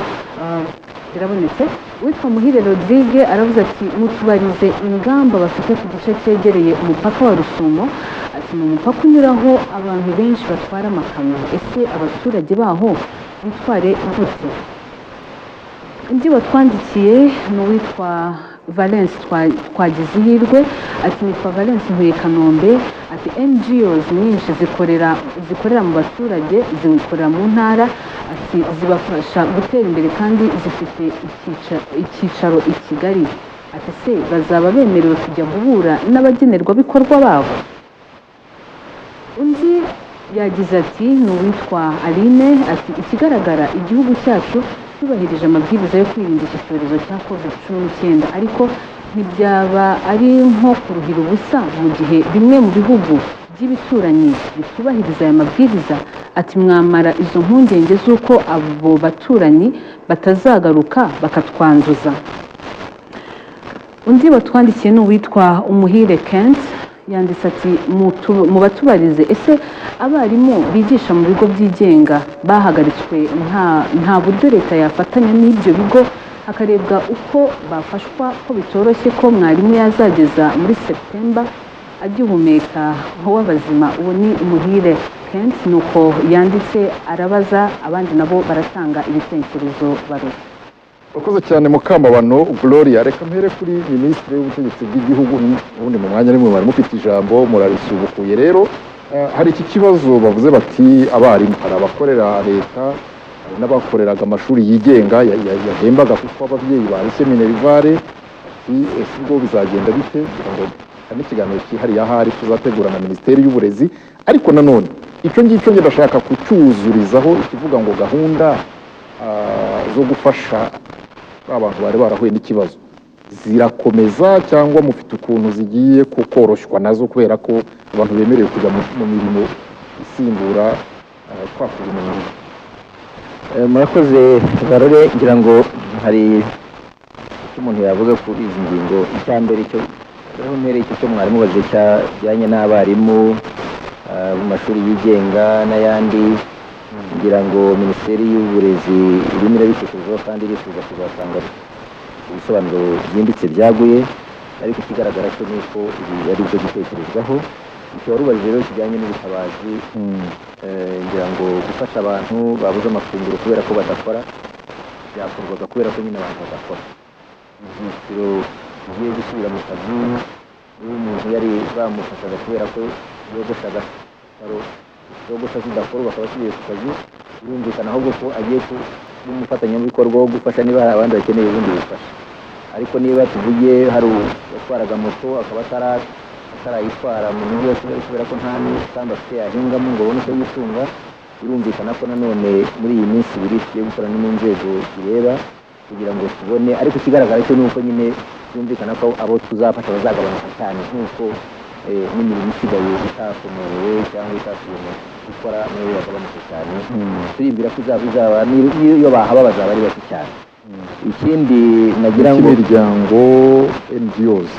birabonetse. Witwa Muhire Rodrigue aravuze ati mutubarize ingamba bafite ku gice cyegereye umupaka wa Rusumo. Ati mu mupaka unyuraho abantu benshi batwara amakamyo, ese abaturage baho bitware gute? Undi watwandikiye ni uwitwa Valence Twagizihirwe, ati nitwa Valence Nkuye Kanombe, ati NGOs nyinshi zikorera mu baturage, zikorera mu ntara, ati zibafasha gutera imbere kandi zifite icyicaro i Kigali. ati se bazaba bemerewe kujya guhura n'abagenerwabikorwa babo. Undi yagize ati ni uwitwa Aline, ati ikigaragara igihugu cyacu cyubahirije amabwiriza yo kwirinda iki cyorezo cya COVID-19, ariko ntibyaba ari nko kuruhira ubusa mu gihe bimwe mu bihugu by'ibituranyi bitubahiriza aya mabwiriza. Ati mwamara izo mpungenge z'uko abo baturanyi batazagaruka bakatwanduza. Undi watwandikiye ni uwitwa Umuhire Kent, yanditse ati mu batubarize, ese abarimu bigisha mu bigo byigenga bahagaritswe nta buryo leta yafatanya n'ibyo bigo hakarebwa uko bafashwa, ko bitoroshye ko mwarimu yazageza muri September agihumeka nk'uw'abazima. Uwo ni Umuhire Kent, nuko yanditse arabaza, abandi nabo baratanga ibitekerezo barora. Urakoze cyane Mukamabano Gloria. Reka mpere kuri Minisitiri w'Ubutegetsi bw'Igihugu, ubundi mu mwanya rimwe mwari mufite ijambo murarisubukuye. Rero hari iki kibazo bavuze bati abarimu, hari abakorera leta, hari n'abakoreraga amashuri yigenga yahembaga kuko ababyeyi bahise Minerivare, ati ese ubwo bizagenda bite? Kugira ngo hari n'ikiganiro cyihariye ahari tuzategura na Minisiteri y'Uburezi. Ariko nanone icyo ngicyo njye ndashaka kucyuzurizaho ikivuga ngo gahunda zo gufasha abantu bari barahuye n'ikibazo zirakomeza cyangwa mufite ukuntu zigiye koroshywa nazo, kubera ko abantu bemerewe kujya mu mirimo isimbura twakuye mu mirimo? Murakoze Barore, ngira ngo hari icyo umuntu yavuga kuri izi ngingo. Icya mbere cyo mwarimu baje cyajyanye n'abarimu mu mashuri yigenga n'ayandi, ngira ngo Minisiteri y'Uburezi irimo irabitekerezaho kandi irifuza kuzatanga ibisobanuro byimbitse byaguye, ariko ikigaragara cyo ni uko ibi ari byo gutekerezwaho. Icyo warubajije rero kijyanye n'ubutabazi, ngira ngo gufasha abantu babuze amafunguro kubera ko badakora, byakorwaga kubera ko nyine abantu badakora. Ibyiciro bigiye gusubira mu kazi, niba umuntu yari bamufashaga kubera ko yogoshaga yogosha zidakora bakaba basubiye ku kazi, birumvikana ahubwo ko agiye n'umufatanyabikorwa wo gufasha niba hari abandi bakeneye ubundi bufasha. Ariko niba tuvuge hari uwatwaraga moto akaba atarayitwara mu mujyi wa Kigali kubera ko nta n'isambu afite yahingamo ngo abone uko yitunga, birumvikana ko nanone muri iyi minsi ibiri tugiye gukorana n'inzego bireba kugira ngo tubone, ariko ikigaragara cyo ni uko nyine byumvikana ko abo tuzafasha bazagabanuka cyane, nk'uko n'imirimo isigaye itakomorewe cyangwa itasubiye gukora nayo yagabanuka cyane. Turibwira ko izaba n'iyo bahaba bazaba ari bake cyane. Ikindi nagira ngo imiryango NGOs,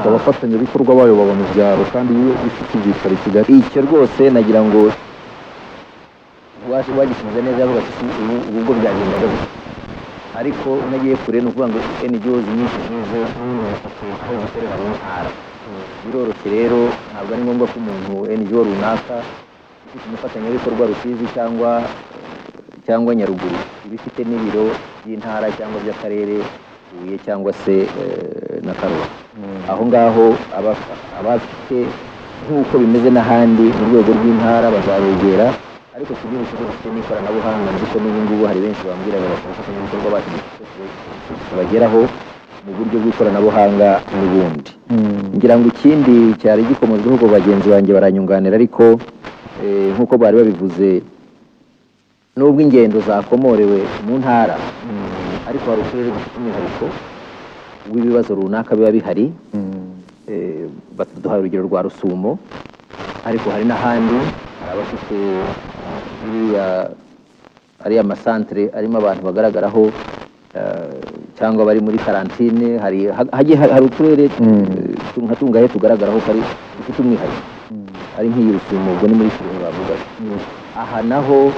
abafatanyabikorwa bayo baba mu byaro kandi iyo ifite ibyicaro i Kigali, icyo rwose nagira ngo wagisubiza neza avuga ati ubu bwo byagendaga gutya, ariko unagiye kure ni ukuvuga ngo NGOs nyinshi nk'izo zikorera mu ntara biroroshye. Rero ntabwo ari ngombwa ko umuntu NGO runaka ufite umufatanyabikorwa Rusizi cyangwa Nyaruguru iba ifite n'ibiro by'intara cyangwa by'akarere Huye cyangwa se na Karongi. Aho ngaho abafite nk'uko bimeze n'ahandi mu rwego rw'intara bazabegera, ariko tugiye bafite n'ikoranabuhanga, ndetse n'ubu ngubu hari benshi bambwira abafatanyabikorwa bacu bageraho mu buryo bw'ikoranabuhanga n'ubundi. Ngira ngo ikindi cyari gikomozweho ubwo bagenzi banjye baranyunganira, ariko nk'uko bari babivuze, nubwo ingendo zakomorewe mu ntara, ariko hari uturere dufite umwihariko w'ibibazo runaka biba bihari. Duhaye urugero rwa Rusumo, ariko hari n'ahandi hari abafite ariya masantere arimo abantu bagaragaraho cyangwa bari muri karantine. Hari uturere nka tungahe tugaragaraho kari dufite umwihariko, ari nk'iyi Rusumo, ubwo ni muri Kirehe bavuga. Aha naho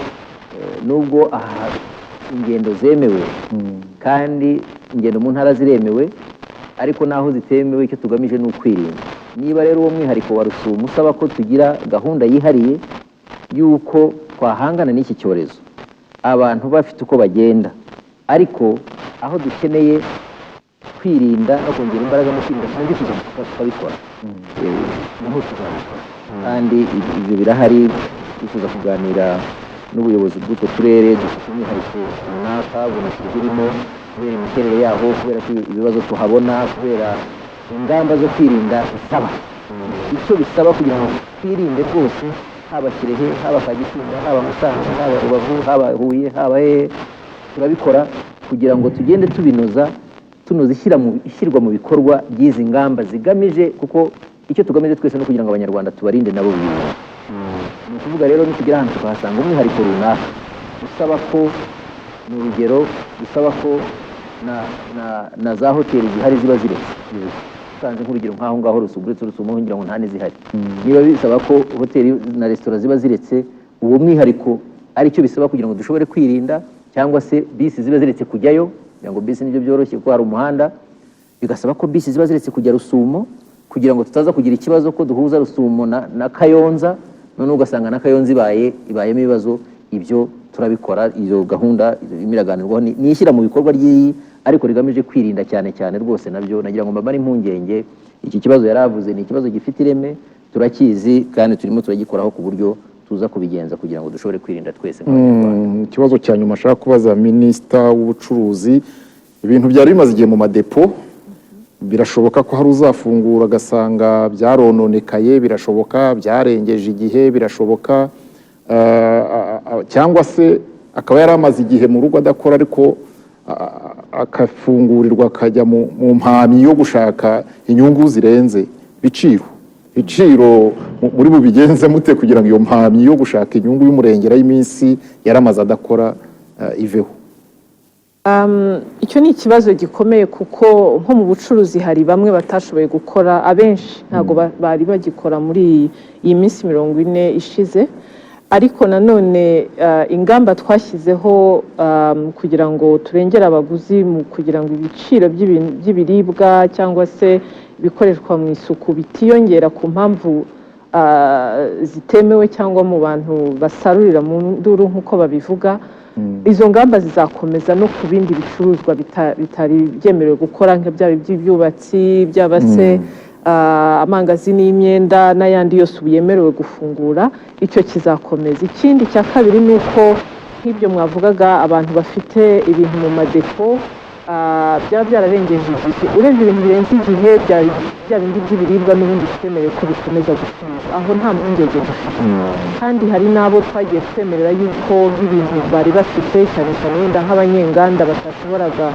nubwo ingendo zemewe kandi ingendo mu ntara ziremewe, ariko naho zitemewe icyo tugamije ni ukwirinda. Niba rero uwo mwihariko wa Rusumo usaba ko tugira gahunda yihariye y'uko twahangana n'iki cyorezo, abantu bafite uko bagenda, ariko aho dukeneye kwirinda no kongera imbaraga mu kwirinda kandi tukabikora, naho tuzabikora. Kandi ibyo birahari, bifuza kuganira n'ubuyobozi bw'utwo turere dufite umwihariko runaka jenoside irimo kubera imiterere yaho, kubera ko ibibazo tuhabona, kubera ingamba zo kwirinda bisaba icyo bisaba kugira ngo twirinde rwose, haba Kirehe, haba Kagitumba, haba Musanze, haba Rubavu, haba Huye, haba turabikora kugira ngo tugende tunoza ishyirwa mu bikorwa by'izi ngamba zigamije, kuko icyo tugamije twese no kugira ngo abanyarwanda tubarinde nabo biwe. Ni ukuvuga rero nitugera ahantu tukahasanga umwihariko runaka usaba ko, ni urugero, usaba ko na za hoteli zihari ziba ziretse. Usanze nk'urugero nk'aho ngaho Rusumo ngira ngo nta n'izihari. Niba bisaba ko hoteli na resitora ziba ziretse, uwo mwihariko ari cyo bisaba kugira ngo dushobore kwirinda, cyangwa se bisi ziba ziretse kujyayo, kugira ngo bisi nibyo byoroshye kuko hari umuhanda, bigasaba ko bisi ziba ziretse kujya Rusumo kugira ngo tutaza kugira ikibazo ko duhuza Rusumo na Kayonza, none ugasanga na Kayonza ibayemo ibibazo. Ibyo turabikora, iyo gahunda imiraganirwaho ni ishyira mu bikorwa ry'iyi, ariko rigamije kwirinda cyane cyane rwose. Nabyo nagira ngo mbabare impungenge, iki kibazo yaravuze ni ikibazo gifite ireme, turakizi kandi turimo turagikoraho ku buryo tuza kubigenza kugira ngo dushobore kwirinda twese nk'abanyarwanda. Ikibazo cya nyuma ashaka kubaza Minisita w'Ubucuruzi, ibintu byari bimaze igihe mu madepo, birashoboka ko hari uzafungura agasanga byarononekaye, birashoboka byarengeje igihe, birashoboka cyangwa se akaba yari amaze igihe mu rugo adakora, ariko akafungurirwa akajya mu mpamyi yo gushaka inyungu zirenze ibiciro muri bubigenze mute kugira ngo iyo mpamyi yo gushaka inyungu y'umurengera y'iminsi yaramaze adakora iveho? Icyo ni ikibazo gikomeye kuko nko mu bucuruzi hari bamwe batashoboye gukora, abenshi ntabwo bari bagikora muri iyi minsi 40 ishize, ariko nanone ingamba twashyizeho kugira ngo turengere abaguzi, mu kugira ngo ibiciro by'ibiribwa cyangwa se ibikoreshwa mu isuku bitiyongera ku mpamvu zitemewe cyangwa mu bantu basarurira mu nduru nk'uko babivuga. Izo ngamba zizakomeza no ku bindi bicuruzwa bitari byemerewe gukora, nk'ibyaba iby'ibyubatsi, byaba se amangazini y'imyenda n'ayandi yose ubu yemerewe gufungura. Icyo kizakomeza. Ikindi cya kabiri ni uko nk'ibyo mwavugaga, abantu bafite ibintu mu madepo byaba byararengeje igihe, urebye ibintu birenze igihe bya bindi by'ibiribwa n'ubundi twemerewe ko bikomeza gucuruza, aho nta mpungenge dufite. Kandi hari n'abo twagiye twemerera yuko nk'ibintu bari bafite, cyane cyane wenda nk'abanyenganda batashoboraga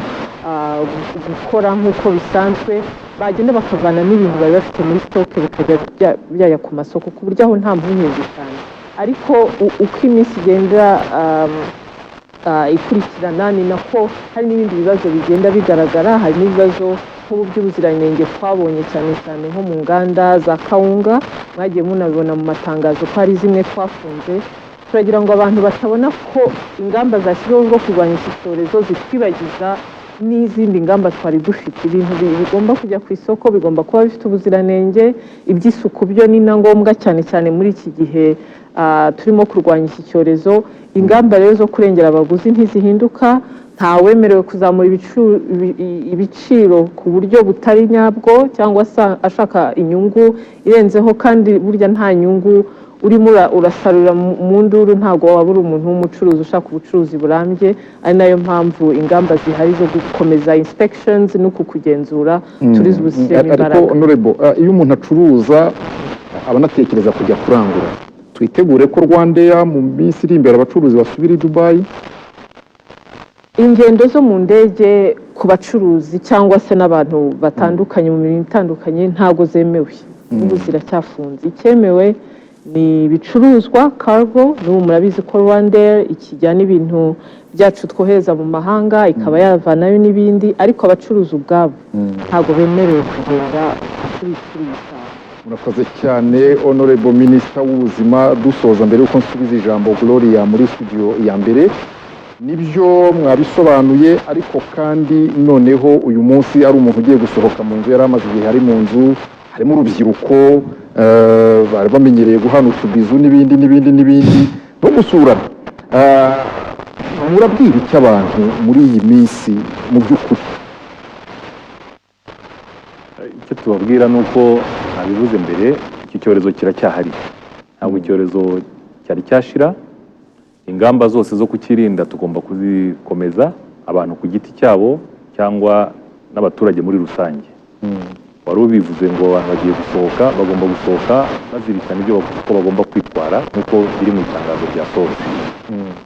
gukora nk'uko bisanzwe, bagenda bakavana n'ibintu bari bafite muri stoke bikajya byajya ku masoko, ku buryo aho nta mpungenge cyane. Ariko uko iminsi igenda ikurikirana, ni nako hari n'ibindi bibazo bigenda bigaragara. Hari n'ibibazo nk'ubu by'ubuziranenge twabonye cyane cyane nko mu nganda za kawunga, mwagiye munabibona mu matangazo ko hari zimwe twafunze. Turagira ngo abantu batabona ko ingamba zashyiriweho zo kurwanya iki cyorezo zitwibagiza n'izindi ngamba twari dufite. Ibintu bigomba kujya ku isoko bigomba kuba bifite ubuziranenge, iby'isuku byo ni na ngombwa cyane cyane muri iki gihe turimo kurwanya iki cyorezo. Ingamba rero zo kurengera abaguzi ntizihinduka, ntawemerewe kuzamura ibiciro ku buryo butari nyabwo cyangwa se ashaka inyungu irenzeho, kandi burya nta nyungu urimo urasarura mu nduru, ntabwo waba uri umuntu w'umucuruzi ushaka ubucuruzi burambye. Ari nayo mpamvu ingamba zihari zo gukomeza inspections no kukugenzura turi zibushyiremo imbaraga. Ariko honorable, iyo umuntu acuruza aba anatekereza kujya kurangura, twitegure ko Rwandair mu minsi iri imbere abacuruzi basubira i Dubai? Ingendo zo mu ndege ku bacuruzi cyangwa se n'abantu batandukanye mu mirimo itandukanye ntabwo zemewe, ubu ziracyafunze. Icyemewe ni ibicuruzwa cargo, n'ubu murabizi ko Rwandair ikijyana ibintu byacu twohereza mu mahanga ikaba yavanayo n'ibindi, ariko abacuruzi ubwabo ntabwo bemerewe kugenda kubicuruza. Murakoze cyane honorable Minister w'ubuzima. Dusoza mbere yuko nsubiza ijambo Gloria muri studio ya mbere, nibyo mwabisobanuye, ariko kandi noneho uyu munsi ari umuntu ugiye gusohoka mu nzu, yari amaze igihe ari mu nzu, harimo urubyiruko bari bamenyereye guhana utubizu n'ibindi no gusurana. Murabwira iki abantu muri iyi minsi mu by'ukuri? Icyo tubabwira ni uko nabivuze mbere, iki cyorezo kiracyahari, ntabwo icyorezo cyari cyashira. ingamba zose zo kukirinda tugomba kuzikomeza, abantu ku giti cyabo cyangwa n'abaturage muri rusange. Wari ubivuze ngo abantu bagiye gusohoka, bagomba gusohoka bazirikana ibyo uko bagomba kwitwara nk'uko biri mu itangazo ryasohotse.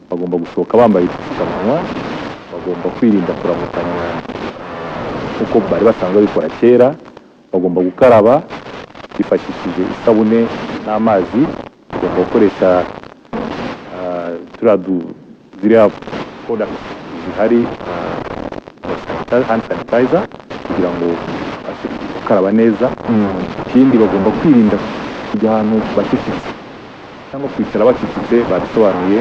Bagomba gusohoka bambaye udupfukamunwa, bagomba kwirinda kuramukanya nk'uko bari basanzwe babikora kera, bagomba gukaraba bifashishije isabune n'amazi, bagomba gukoresha ziriya products zihari hand sanitizer kugira ngo babashe gukaraba neza. Ikindi bagomba kwirinda kujya ahantu bacecetse cyangwa kwicara bacecetse. Babisobanuye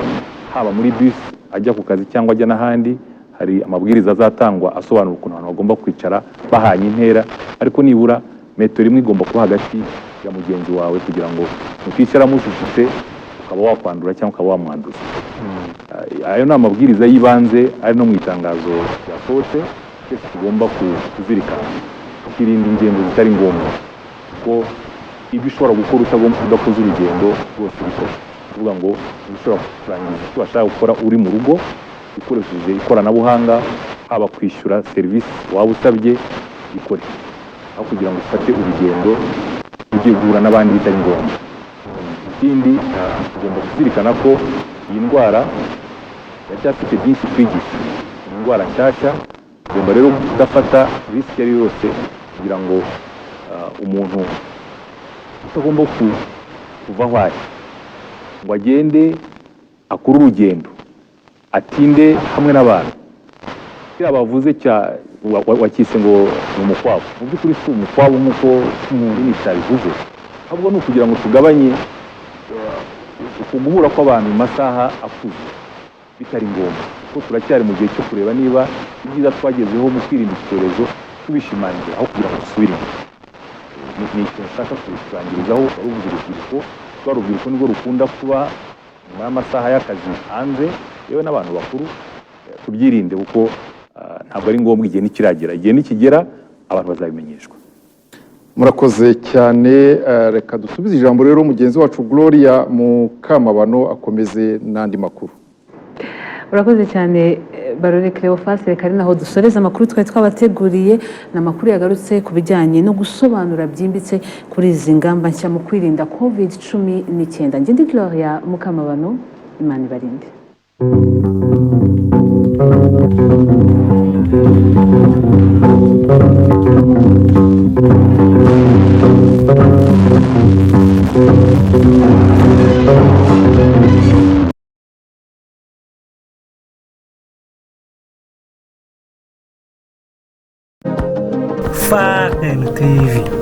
haba muri bus ajya ku kazi cyangwa ajya n'ahandi, hari amabwiriza azatangwa asobanura ukuntu abantu bagomba kwicara bahanye intera, ariko nibura metero imwe igomba kuba hagati ya mugenzi wawe kugira ngo muticara mucecetse ukaba wakwandura cyangwa ukaba wamwanduza. Ayo ni amabwiriza y'ibanze ari no mu itangazo ryasohotse, twese tugomba kuzirikana, tukirinda ingendo zitari ngombwa, kuko ibyo ushobora gukora udakoze urugendo rwose bikora. Kuvuga ngo ushobora kurangiza icyo washaka gukora uri mu rugo ukoresheje ikoranabuhanga, haba kwishyura serivisi waba usabye ikore, aho kugira ngo ufate urugendo ugiye guhura n'abandi bitari ngombwa. Ikindi tugomba kuzirikana ko iyi ndwara iracyafite byinshi twigisha, ni indwara nshyashya. Tugomba rero kudafata risiki iyo ari yo yose kugira ngo umuntu utagomba kuva aho ari ngo agende akore urugendo atinde hamwe n'abantu. Kiriya bavuze wakise ngo ni umukwabu, mu by'ukuri si umukwabu nk'uko minisita bivuze, ahubwo ni ukugira ngo tugabanye guhura kw'abantu mu masaha akuze bitari ngombwa, kuko turacyari mu gihe cyo kureba niba ibyiza twagezeho mu kwirinda icyorezo tubishimangira aho kugira ngo dusubire inyuma. Ni ikintu nshaka kurangirizaho. Wari uvuze urubyiruko, rwa rubyiruko nirwo rukunda kuba nyuma y'amasaha y'akazi hanze, yewe n'abantu bakuru. Tubyirinde kuko ntabwo ari ngombwa, igihe ntikiragera. Igihe nikigera abantu bazabimenyeshwa. Murakoze cyane. Reka dusubize ijambo rero mugenzi wacu Gloria Mukamabano akomeze n'andi makuru. urakoze cyane Barore Cleophas. Reka ari naho dusoreza amakuru twari twabateguriye. Ni amakuru yagarutse ku bijyanye no gusobanura byimbitse kuri izi ngamba nshya mu kwirinda COVID-19. Njye ndi Gloria Mukamabano, Imana ibarinde. Fahel TV.